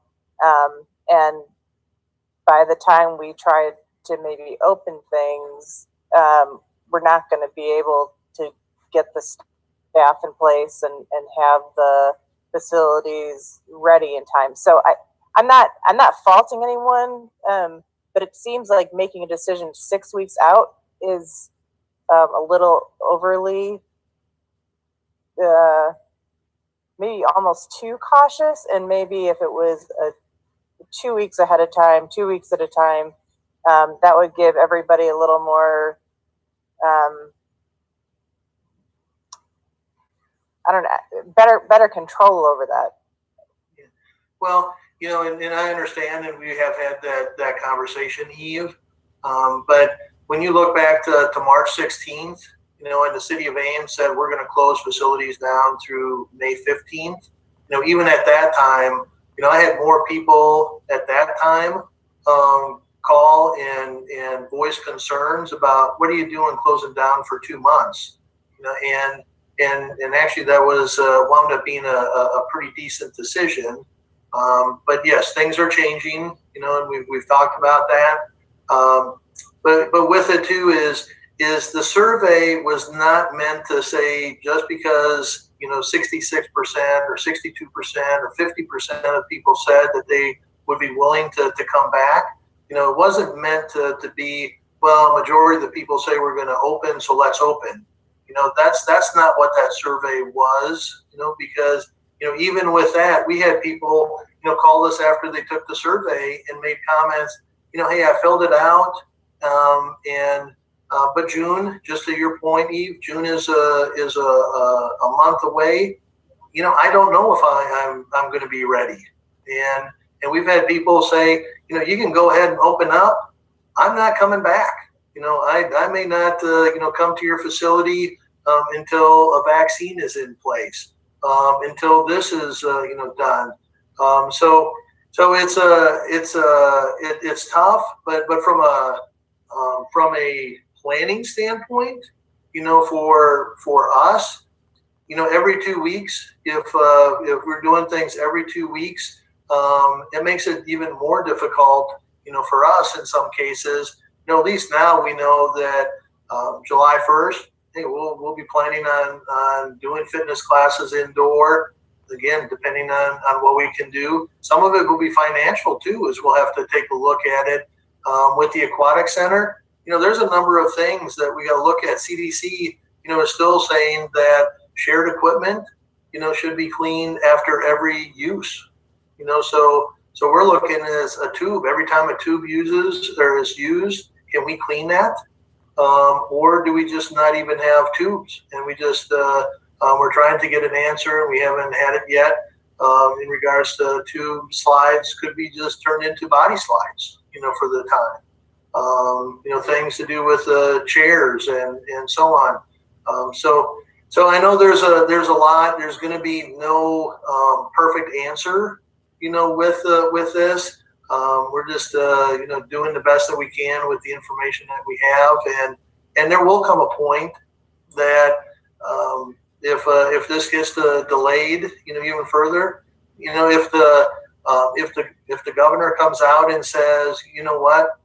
And by the time we try to maybe open things, we're not going to be able to get the staff in place and have the facilities ready in time. So I'm not faulting anyone, but it seems like making a decision 6 weeks out is a little overly, maybe almost too cautious. And maybe if it was 2 weeks ahead of time, 2 weeks at a time, that would give everybody a little more, I don't know, better control over that. Well, and I understand, and we have had that conversation, Eve. But when you look back to March 16th, and the city of Ames said we're going to close facilities down through May 15th. Even at that time, I had more people at that time call and voice concerns about what are you doing closing down for 2 months, and actually that was wound up being a pretty decent decision. But yes, things are changing, and we've talked about that. But with it too is the survey was not meant to say just because 66% or 62% or 50% of people said that they would be willing to come back. It wasn't meant to be, well, majority of the people say we're going to open, so let's open. That's not what that survey was. Because even with that, we had people call us after they took the survey and made comments. Hey, I filled it out, but June, just to your point, Eve, June is a month away. I don't know if I'm going to be ready. And we've had people say, you can go ahead and open up. I'm not coming back. I may not, come to your facility until a vaccine is in place, until this is, done. So it's tough, but from a planning standpoint, for us, every 2 weeks, if we're doing things every 2 weeks, it makes it even more difficult, for us in some cases. At least now we know that July 1st, hey, we'll be planning on doing fitness classes indoor. Again, depending on what we can do. Some of it will be financial too, as we'll have to take a look at it. With the aquatic center, there's a number of things that we got to look at. CDC, is still saying that shared equipment, should be cleaned after every use. So we're looking as a tube. Every time a tube is used, can we clean that? Or do we just not even have tubes? And we just, we're trying to get an answer. We haven't had it yet. In regards to tube slides, could be just turned into body slides, for the time. Things to do with chairs and so on. So I know there's a lot. There's going to be no perfect answer, with this. We're just doing the best that we can with the information that we have, and there will come a point that if this gets delayed, even further, if the governor comes out and says, you know what,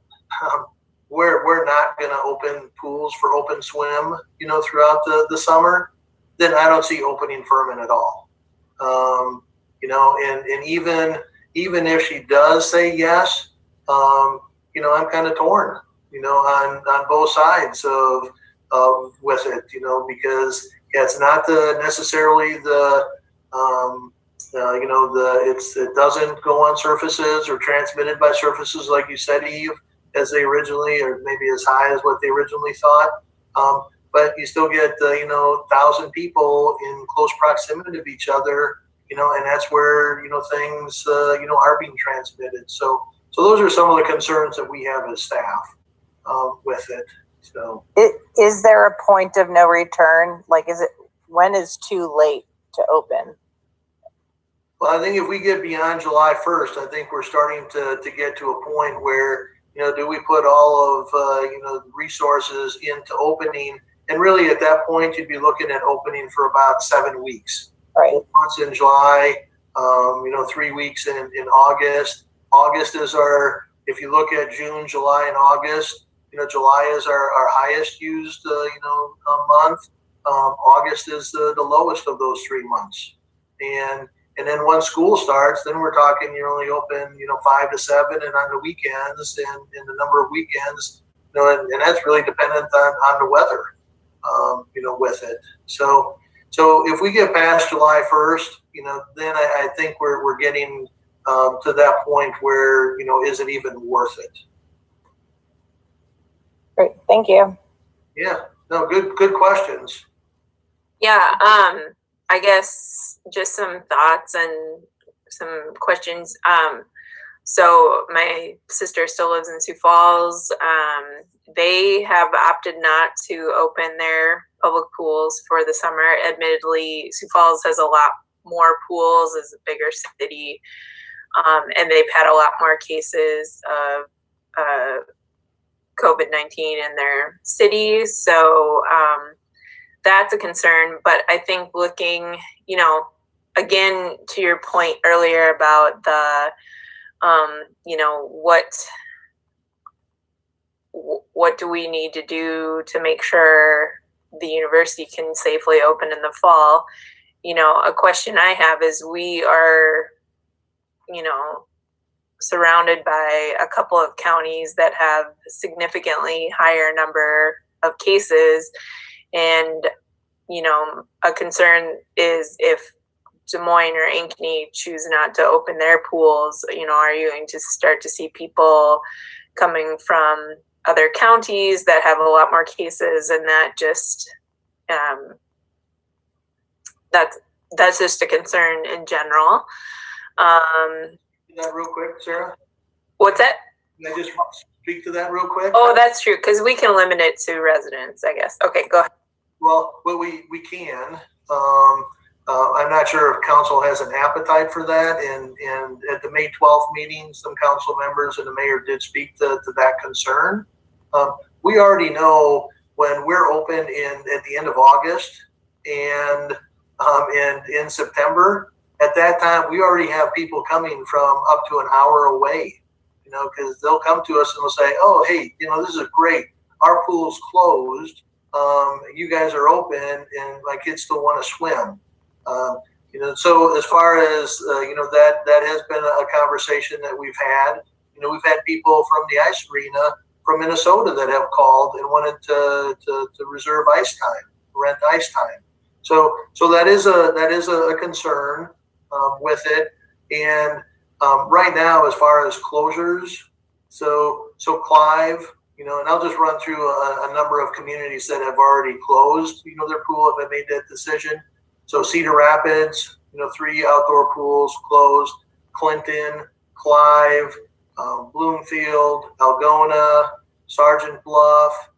we're not going to open pools for open swim, throughout the summer, then I don't see opening Furman at all. And even if she does say yes, I'm kind of torn, on both sides of with it, because it's not necessarily the it doesn't go on surfaces or transmitted by surfaces like you said, Eve, as they originally, or maybe as high as what they originally thought. But you still get 1,000 people in close proximity of each other, and that's where things are being transmitted. So those are some of the concerns that we have as staff with it. So Is there a point of no return? Like, when is too late to open? Well, I think if we get beyond July 1st, I think we're starting to get to a point where, do we put all of, resources into opening? And really at that point, you'd be looking at opening for about 7 weeks. Right. Once in July, 3 weeks in August. August is if you look at June, July, and August, July is our highest used, month. August is the lowest of those 3 months. And then once school starts, then we're talking you're only open, 5 to 7, and on the weekends and the number of weekends, and that's really dependent on the weather, with it. So if we get past July 1st, then I think we're getting to that point where, is it even worth it? Great, thank you. Yeah, no, good questions. Yeah, I guess just some thoughts and some questions. So my sister still lives in Sioux Falls. They have opted not to open their public pools for the summer. Admittedly, Sioux Falls has a lot more pools, is a bigger city, and they've had a lot more cases of COVID-19 in their city. So that's a concern. But I think looking, again, to your point earlier about the, what do we need to do to make sure the university can safely open in the fall? A question I have is we are, surrounded by a couple of counties that have significantly higher number of cases. And, a concern is if Des Moines or Ankeny choose not to open their pools, are you going to start to see people coming from other counties that have a lot more cases? And that just, that's just a concern in general. That real quick, Sarah? What's that? Can I just speak to that real quick? Oh, that's true, because we can limit it to residents, I guess. Okay, go ahead. Well, we can. I'm not sure if council has an appetite for that. And at the May 12th meeting, some council members and the mayor did speak to that concern. We already know when we're open at the end of August and in September. At that time, we already have people coming from up to an hour away. Because they'll come to us and they'll say, "Oh, hey, this is great. Our pool's closed. You guys are open, and my kids still want to swim." So as far as that has been a conversation that we've had. We've had people from the ice arena from Minnesota that have called and wanted to reserve ice time, rent ice time. So that is a concern with it. And right now, as far as closures, so Clive, and I'll just run through a number of communities that have already closed, their pool if they made that decision. So Cedar Rapids, 3 outdoor pools closed. Clinton, Clive, Bloomfield, Algona, Sergeant Bluff,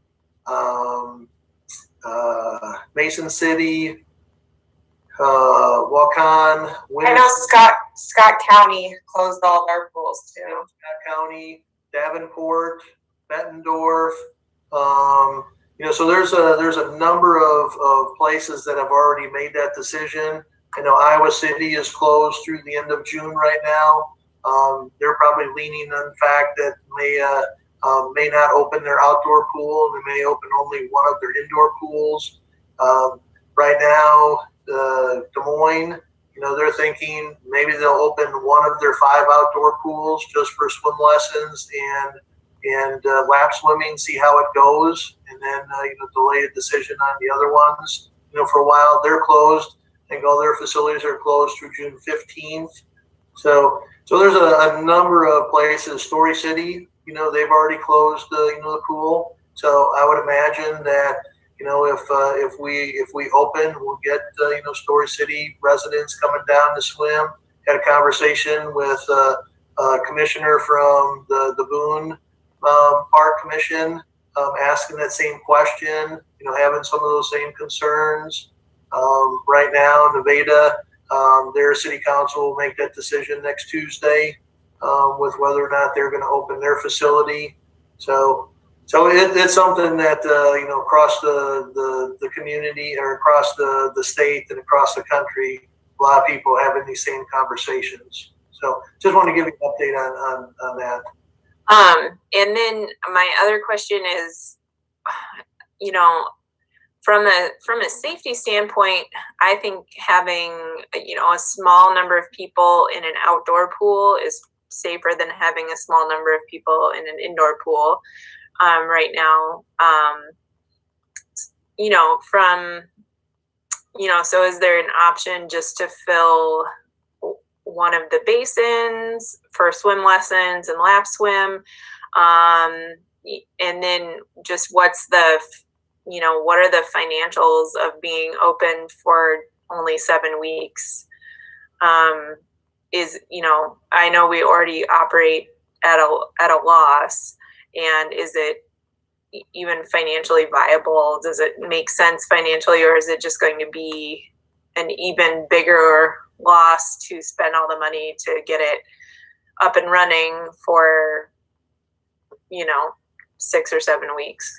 Mason City, Waukon. I know Scott County closed all of our pools too. Scott County, Davenport, Bettendorf. So there's a number of places that have already made that decision. I know Iowa City is closed through the end of June right now. They're probably leaning on the fact that may not open their outdoor pool. They may open only one of their indoor pools. Right now, Des Moines, they're thinking maybe they'll open one of their 5 outdoor pools just for swim lessons and lap swimming, see how it goes, and then delay a decision on the other ones. For a while they're closed. I think all their facilities are closed through June 15th. So there's a number of places. Story City, they've already closed the pool. So I would imagine that if we open, we'll get Story City residents coming down to swim. Had a conversation with a commissioner from the Boone Park Commission, asking that same question. Having some of those same concerns. Right now, Nevada, their city council will make that decision next Tuesday with whether or not they're going to open their facility. So it's something that across the community or across the state and across the country, a lot of people are having these same conversations. So just want to give you an update on that. And then my other question is, from a safety standpoint, I think having a small number of people in an outdoor pool is safer than having a small number of people in an indoor pool. Right now, so is there an option just to fill one of the basins for swim lessons and lap swim? And then just what are the financials of being open for only 7 weeks? I know we already operate at a loss, and is it even financially viable? Does it make sense financially, or is it just going to be an even bigger loss to spend all the money to get it up and running for 6 or 7 weeks?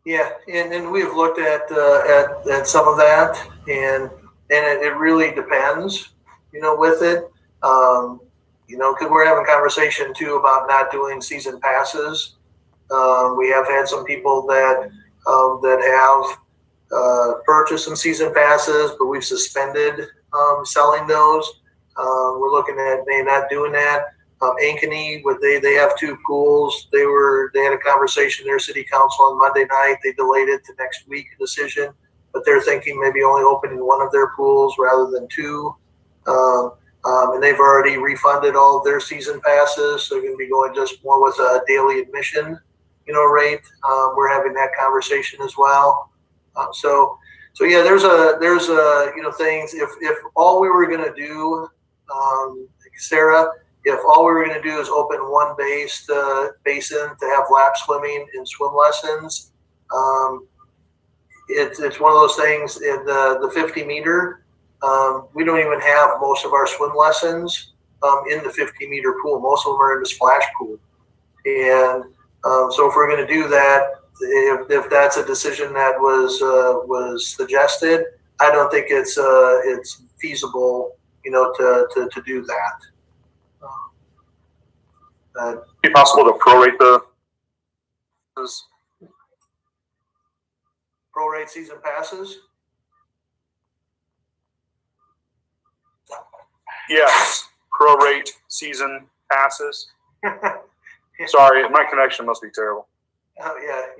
Yeah, and we've looked at some of that, and it really depends, with it, because we're having conversation too about not doing season passes. We have had some people that have purchased some season passes, but we've suspended selling those. We're looking at maybe not doing that. Ankeny, they have 2 pools. They had a conversation in their city council on Monday night. They delayed it to next week decision, but they're thinking maybe only opening one of their pools rather than 2. And they've already refunded all of their season passes, so they're going to be going just more with a daily admission, rate. We're having that conversation as well. So yeah, there's things. If all we were going to do, Sarah. If all we were going to do is open one basin to have lap swimming and swim lessons, it's one of those things. In the 50 meter, we don't even have most of our swim lessons in the 50 meter pool. Most of them are in the splash pool, and so if we're going to do that, if that's a decision that was suggested, I don't think it's feasible, to do that. Be possible to prorate prorate season passes? Yes, prorate season passes. Sorry, my connection must be terrible. Oh yeah.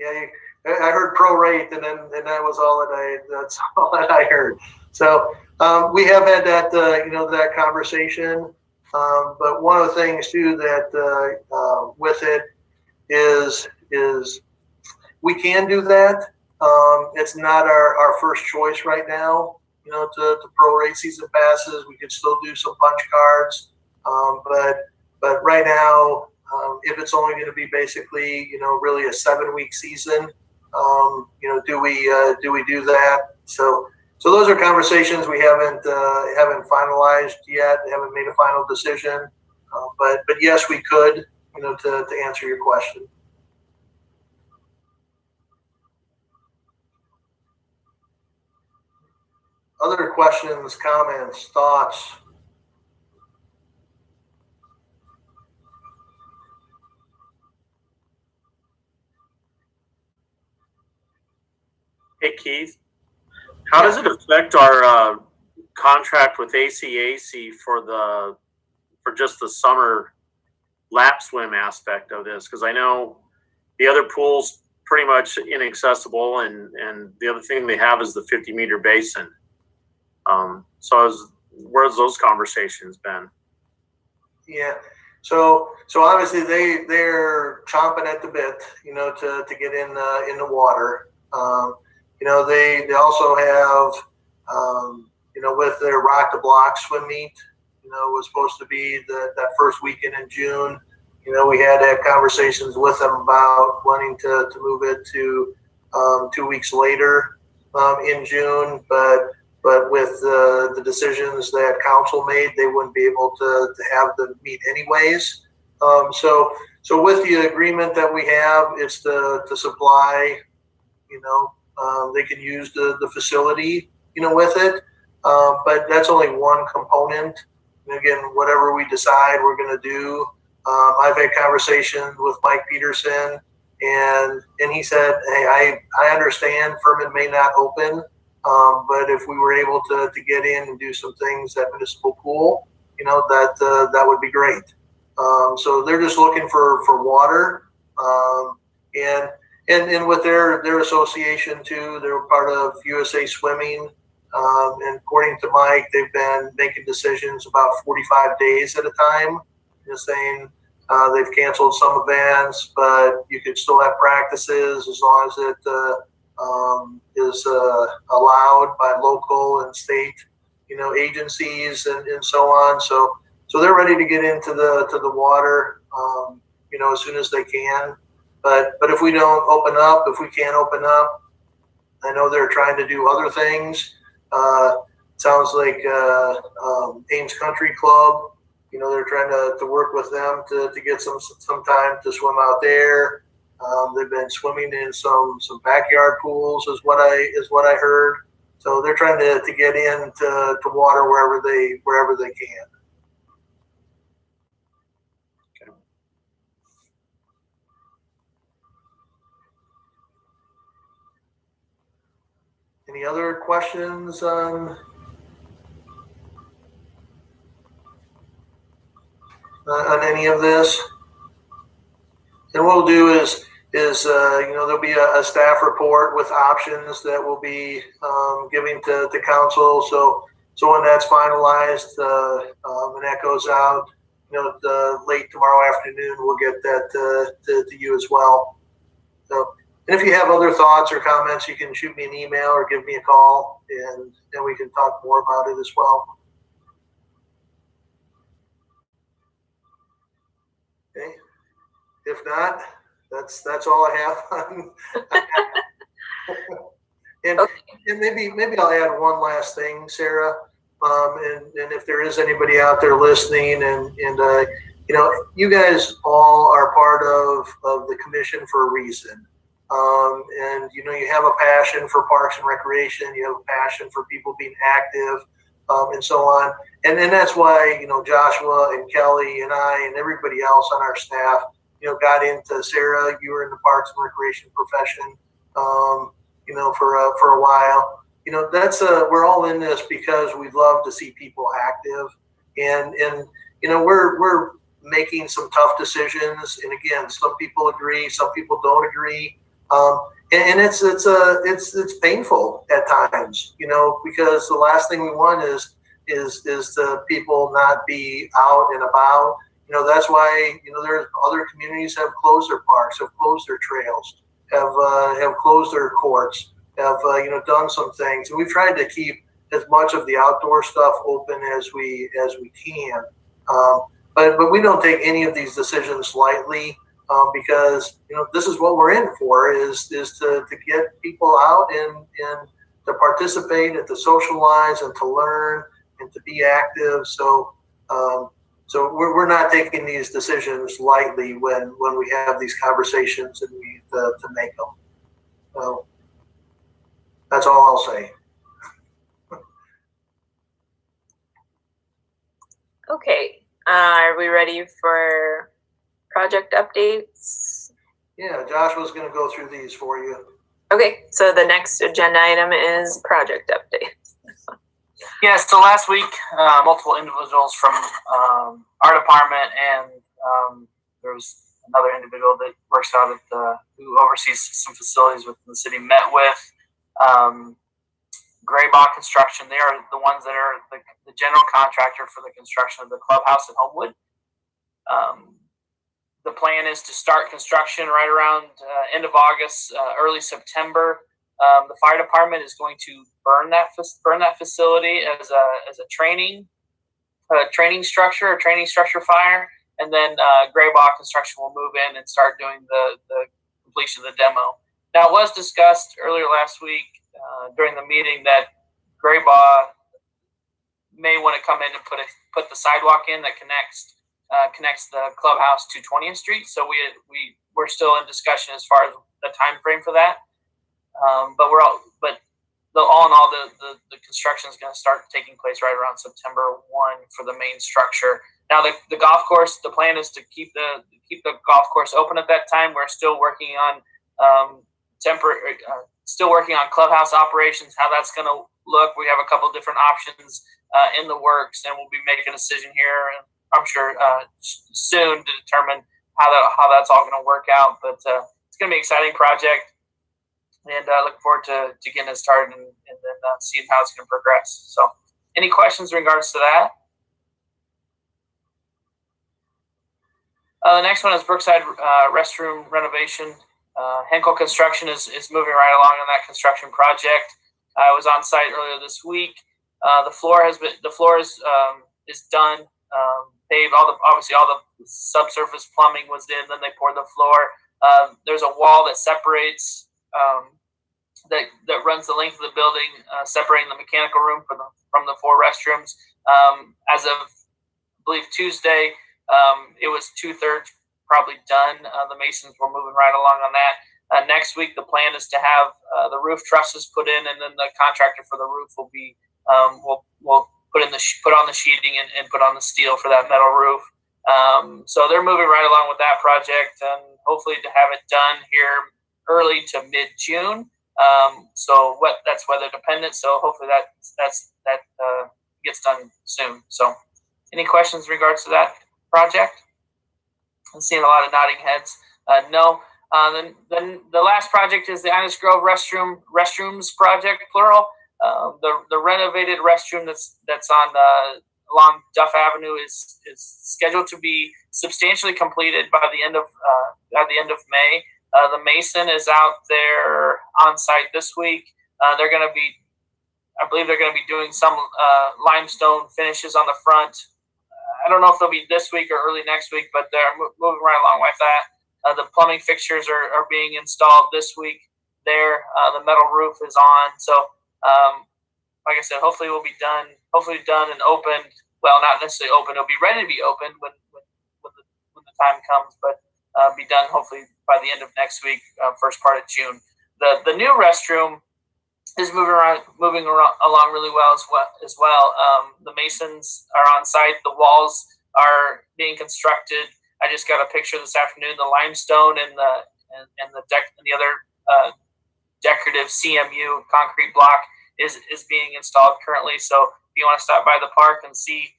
I heard prorate, and that was all that's all that I heard. So we have had that that conversation. But one of the things too that with it is we can do that. It's not our first choice right now, to prorate season passes. We could still do some punch cards, but right now, if it's only going to be basically really a 7-week season, do we do that? So those are conversations we haven't finalized yet. Haven't made a final decision, but yes, we could, to answer your question. Other questions, comments, thoughts? Hey Keith, how does it affect our contract with ACAC for just the summer lap swim aspect of this? Because I know the other pool's pretty much inaccessible, and the other thing they have is the 50-meter basin. Where's those conversations been? Yeah. So obviously they're chomping at the bit, to get in the water. They also have, with their Rock the Block swim meet, was supposed to be that first weekend in June. We had to have conversations with them about wanting to move it to 2 weeks later in June, but with the decisions that council made, they wouldn't be able to have the meet anyways. So with the agreement that we have, it's to supply, they can use the facility, with it. But that's only one component. And again, whatever we decide we're going to do, I've had conversations with Mike Peterson, and he said, hey, I understand Furman may not open, but if we were able to get in and do some things at municipal pool, that would be great. So they're just looking for water, and with their association too, they're part of USA Swimming. And according to Mike, they've been making decisions about 45 days at a time, just saying they've canceled some events, but you could still have practices as long as it is allowed by local and state, agencies and so on. So they're ready to get into the water, as soon as they can. But if we don't open up, if we can't open up, I know they're trying to do other things. Sounds like Ames Country Club, they're trying to work with them to get some time to swim out there. They've been swimming in some backyard pools, is what I heard. So they're trying to get into water wherever they can. Any other questions on any of this? And what we'll do is there'll be a staff report with options that we'll be giving to council. So when that's finalized and that goes out, late tomorrow afternoon, we'll get that to you as well. So. And if you have other thoughts or comments, you can shoot me an email or give me a call, and we can talk more about it as well. Okay. If not, that's all I have. and maybe I'll add one last thing, Sarah. And if there is anybody out there listening, and you guys all are part of the commission for a reason. And you have a passion for parks and recreation, you have a passion for people being active, and so on. And that's why, Joshua and Kelly and I and everybody else on our staff, got into Sarah. You were in the parks and recreation profession, for a while. That's we're all in this because we love to see people active, and we're making some tough decisions. And again, some people agree, some people don't agree. And it's painful at times, because the last thing we want is the people not be out and about. That's why, there's other communities have closed their parks, have closed their trails, have closed their courts, have, done some things. And we've tried to keep as much of the outdoor stuff open as we can. But we don't take any of these decisions lightly. Because this is what we're in for, is to get people out and to participate and to socialize and to learn and to be active. So we're not taking these decisions lightly when we have these conversations and we to make them. So that's all I'll say. Okay, are we ready for project updates? Yeah, Joshua's going to go through these for you. Okay, so the next agenda item is project updates. Yeah, so last week, multiple individuals from our department and there was another individual that works out at who oversees some facilities within the city, met with Graybach Construction. They are the ones that are the general contractor for the construction of the clubhouse at Homewood. The plan is to start construction right around end of August, early September. The fire department is going to burn that facility as a training structure fire, and then Graybach Construction will move in and start doing the completion of the demo. Now, it was discussed earlier last week during the meeting that Graybach may want to come in and put the sidewalk in that connects the clubhouse to 20th Street. So we're still in discussion as far as the time frame for that. But all in all, the construction is going to start taking place right around September 1 for the main structure. Now, the golf course, the plan is to keep the golf course open at that time. We're still working on clubhouse operations, how that's going to look. We have a couple different options in the works, and we'll be making a decision here, I'm sure, soon to determine how that's all going to work out. But it's going to be an exciting project, and looking forward to getting it started and then seeing how it's going to progress. So, any questions in regards to that? The next one is Brookside restroom renovation. Henkel Construction is moving right along on that construction project. I was on site earlier this week. The floor is done. Paved. Obviously all the subsurface plumbing was in. Then they poured the floor. There's a wall that separates that runs the length of the building, separating the mechanical room from the 4 restrooms. As of, I believe, Tuesday, it was 2/3 probably done. The masons were moving right along on that. Next week, the plan is to have the roof trusses put in, and then the contractor for the roof will be will put on the sheeting and put on the steel for that metal roof. So they're moving right along with that project, and hopefully to have it done here early to mid-June. So that's weather dependent. So hopefully that gets done soon. So any questions in regards to that project? I'm seeing a lot of nodding heads. No. Then the last project is the Innis Grove Restrooms project, plural. The renovated restroom that's on along Duff Avenue is scheduled to be substantially completed by the end of May. The mason is out there on site this week. I believe they're going to be doing some limestone finishes on the front. I don't know if they'll be this week or early next week, but they're moving right along with that. The plumbing fixtures are being installed this week there. The metal roof is on. So, like I said, hopefully we'll be done and opened. Well, not necessarily open. It'll be ready to be opened when the time comes, but be done hopefully by the end of next week, first part of June. The new restroom is moving along really well as well. The masons are on site. The walls are being constructed. I just got a picture this afternoon. The limestone and the deck and the other decorative CMU concrete block is being installed currently. So if you want to stop by the park and see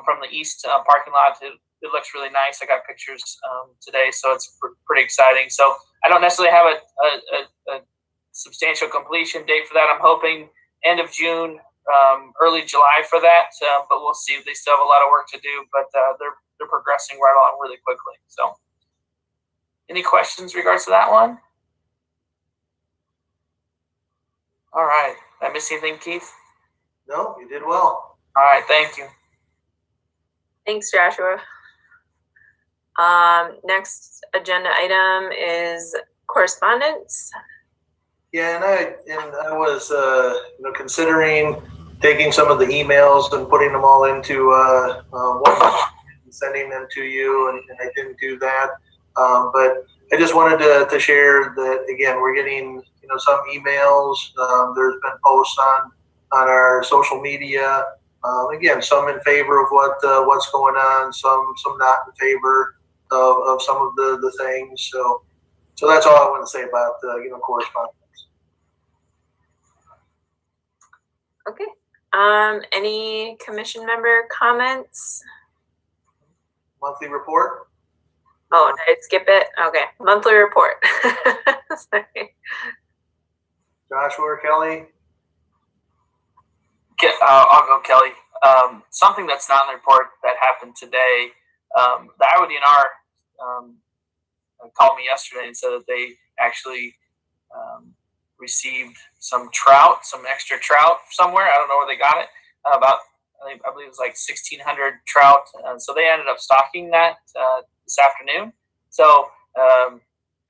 from the east parking lot, it looks really nice. I got pictures today, so it's pretty exciting. So I don't necessarily have a substantial completion date for that. I'm hoping end of June, early July for that, but we'll see. They still have a lot of work to do, but they're progressing right along really quickly. So, any questions in regards to that one? All right. Did I miss anything, Keith? No, you did well. All right. Thank you. Thanks, Joshua. Next agenda item is correspondence. Yeah, and I was considering taking some of the emails and putting them all into one and sending them to you, and I didn't do that. But I just wanted to share that again. We're getting some emails. There's been posts on our social media. Again, some in favor of what's going on, some not in favor of some of the things. So that's all I want to say about correspondence. Okay. Any commission member comments? Monthly report? Oh, did I skip it? Okay. Monthly report. Sorry. Joshua or Kelly? I'll go, Kelly. Something that's not in the report that happened today. The Iowa DNR called me yesterday and said that they actually received some extra trout somewhere. I don't know where they got it. I believe it was like 1,600 trout. So they ended up stocking that this afternoon. So a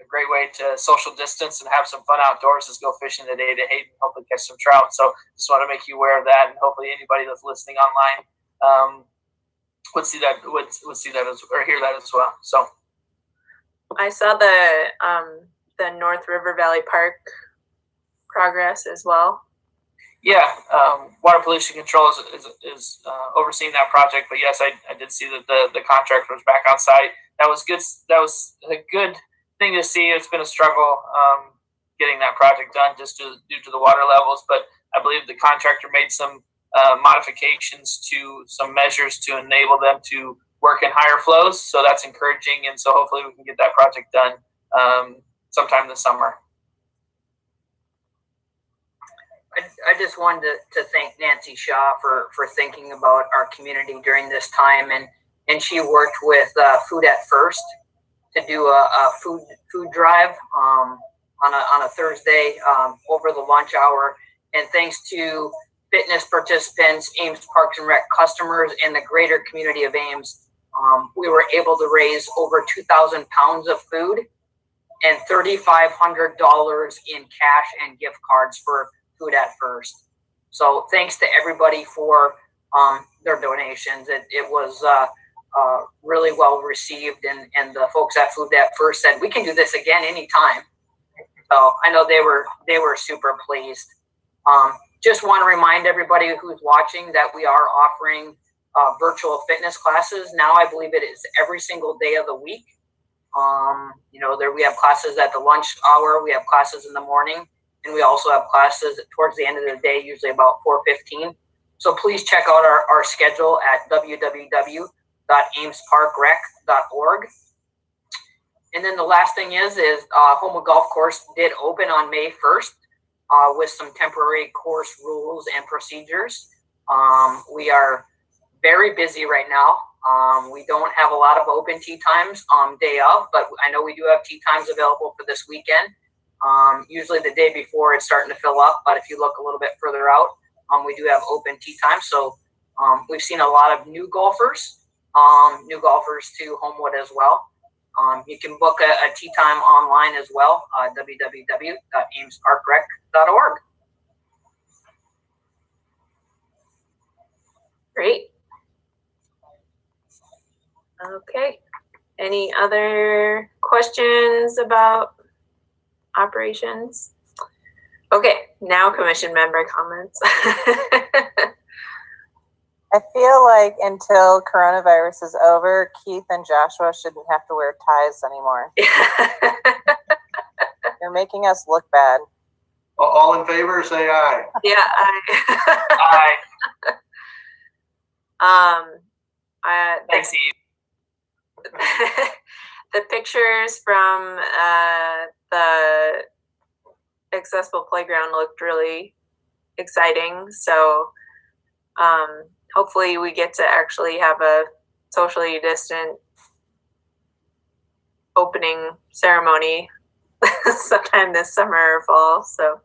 great way to social distance and have some fun outdoors is go fishing today to Hayden, hopefully catch some trout. So just want to make you aware of that, and hopefully anybody that's listening online would see that or hear that as well. So I saw the North River Valley Park progress as well. Yeah, Water Pollution Control is overseeing that project. But yes, I did see that the contractor was back on site. That was good. That was a good thing to see. It's been a struggle getting that project done just due to the water levels. But I believe the contractor made some modifications to some measures to enable them to work in higher flows. So that's encouraging. And so hopefully we can get that project done sometime this summer. I just wanted to thank Nancy Shaw for thinking about our community during this time, and she worked with Food at First to do a food drive on a Thursday over the lunch hour, and thanks to fitness participants, Ames Parks and Rec customers, and the greater community of Ames, we were able to raise over 2,000 pounds of food and $3,500 in cash and gift cards for Food at First. So thanks to everybody for their donations. It was really well received, and the folks at Food at First said we can do this again anytime. So I know they were super pleased. Just want to remind everybody who's watching that we are offering virtual fitness classes now. I believe it is every single day of the week. We have classes at the lunch hour. We have classes in the morning. And we also have classes towards the end of the day, usually about 4:15. So please check out our schedule at www.amesparkrec.org. And then the last thing is Homewood Golf Course did open on May 1st with some temporary course rules and procedures. We are very busy right now. We don't have a lot of open tee times day of, but I know we do have tee times available for this weekend. Usually the day before it's starting to fill up, but if you look a little bit further out, we do have open tee time. So we've seen a lot of new golfers to Homewood as well. You can book a tee time online as well, www.amesparkrec.org. Great. Okay. Any other questions about operations? Okay, now commission member comments. I feel like until coronavirus is over, Keith and Joshua shouldn't have to wear ties anymore. You're making us look bad. All in favor, say aye. Yeah, Aye. Thanks. The pictures from the accessible playground looked really exciting. So hopefully we get to actually have a socially distant opening ceremony sometime this summer or fall. So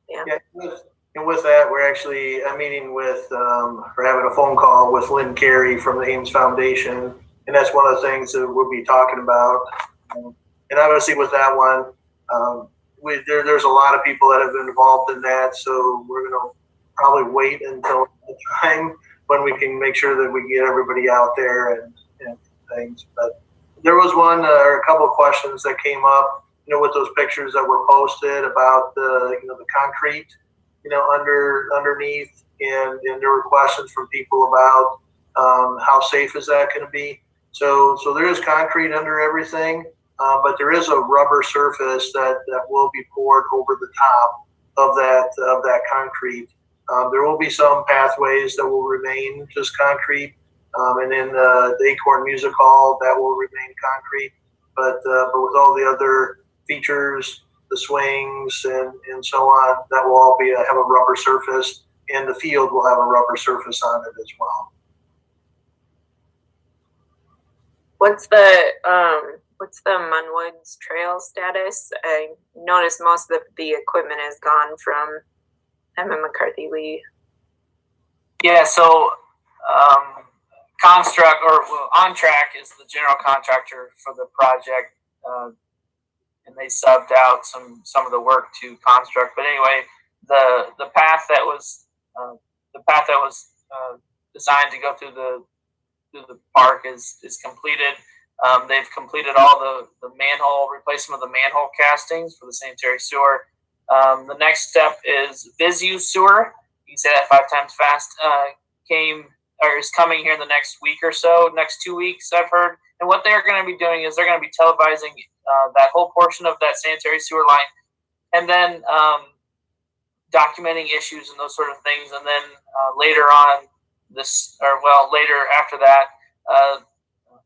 yeah. And with that, we're actually meeting with, we're having a phone call with Lynn Carey from the Ames Foundation. And that's one of the things that we'll be talking about. And obviously with that one, there's a lot of people that have been involved in that. So we're going to probably wait until the time when we can make sure that we get everybody out there and things. But there was one or a couple of questions that came up, with those pictures that were posted about the concrete, underneath, and there were questions from people about how safe is that going to be. So there is concrete under everything, but there is a rubber surface that will be poured over the top of that concrete. There will be some pathways that will remain just concrete, And then the Acorn Music Hall, that will remain concrete. But with all the other features, the swings and so on, that will all have a rubber surface, and the field will have a rubber surface on it as well. What's the Munwoods Trail status? I noticed most of the equipment has gone from Emma McCarthy Lee. Yeah, so On Track is the general contractor for the project, and they subbed out some of the work to Construct. But anyway, the path that was designed to go through the park is completed. They've completed all the manhole replacement of the manhole castings for the sanitary sewer. The next step is Visu Sewer. You can say that 5 times fast. Is coming here in the next week or so, next 2 weeks, I've heard. And what they're going to be doing is they're going to be televising that whole portion of that sanitary sewer line, and then documenting issues and those sort of things. And then later after that,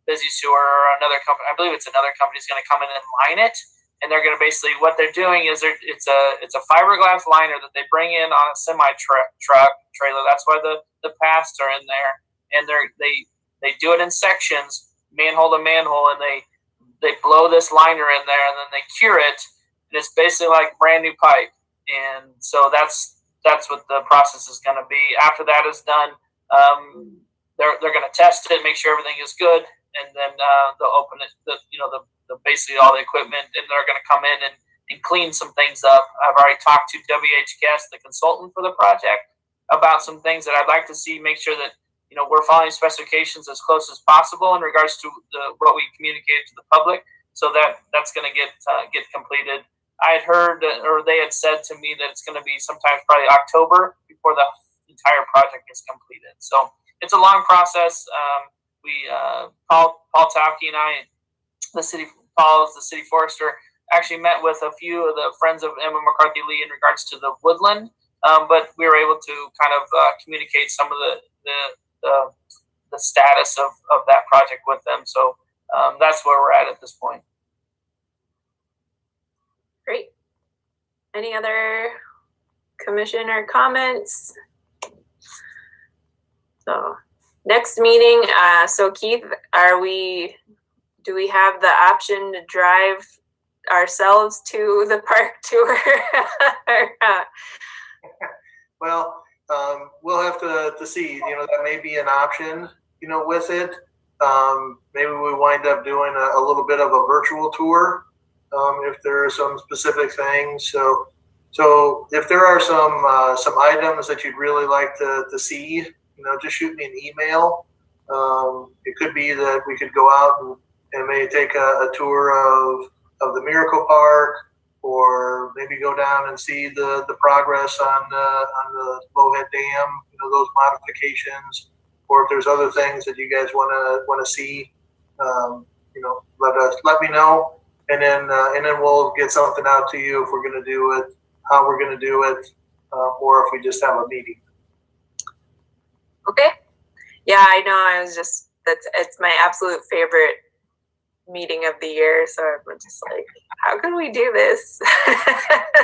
Busy Sewer or another company, I believe it's another company, is going to come in and line it. And they're going to basically, what they're doing is it's a fiberglass liner that they bring in on a semi truck trailer. That's why the paths are in there, and they do it in sections, manhole to manhole, and they blow this liner in there, and then they cure it, and it's basically like brand new pipe. And so that's what the process is going to be. After that is done, they're going to test it, make sure everything is good, and then they'll open it. Basically all the equipment, and they're going to come in and clean some things up. I've already talked to WH Guest, the consultant for the project, about some things that I'd like to see, make sure that we're following specifications as close as possible in regards to what we communicated to the public. So that's going to get completed. I had heard, or they had said to me, that it's going to be sometimes probably October before the entire project is completed. So it's a long process. Paul Tauke and I, Paul is the city forester, actually met with a few of the friends of Emma McCarthy Lee in regards to the woodland, but we were able to kind of communicate some of the status of that project with them. So that's where we're at this point. Great. Any other commission or comments? So next meeting, so Keith, do we have the option to drive ourselves to the park tour? Well, we'll have to see. That may be an option. With it, maybe we wind up doing a little bit of a virtual tour if there are some specific things. So if there are some items that you'd really like to see, just shoot me an email. It could be that we could go out and maybe take a tour of the Miracle Park, or maybe go down and see the progress on the Lowhead Dam, those modifications, or if there's other things that you guys want to see, let me know, and then we'll get something out to you if we're going to do it, how we're going to do it, or if we just have a meeting. Okay. Yeah, I know. It's my absolute favorite meeting of the year. So I'm just like, how can we do this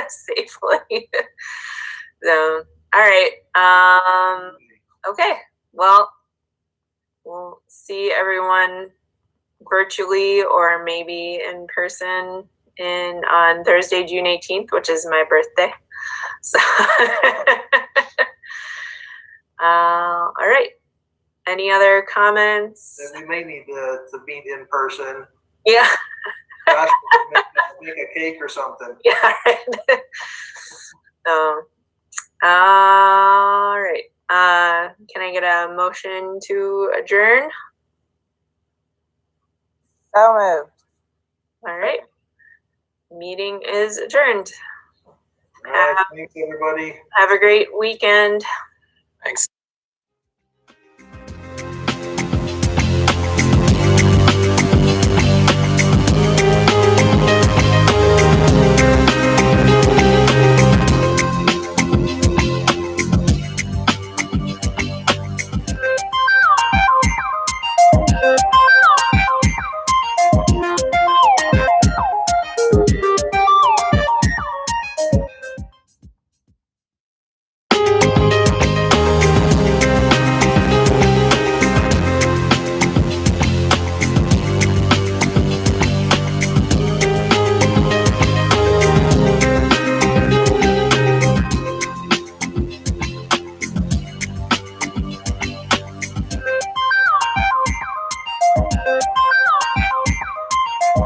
safely? So, all right. Okay. Well, we'll see everyone virtually or maybe in person on Thursday, June 18th, which is my birthday. So, all right. Any other comments? We may need to meet in person. Yeah. Gosh, make a cake or something. Yeah. Right. All right. Can I get a motion to adjourn? So moved. All right. Meeting is adjourned. All right, thanks, everybody. Have a great weekend. Thanks.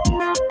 Bye.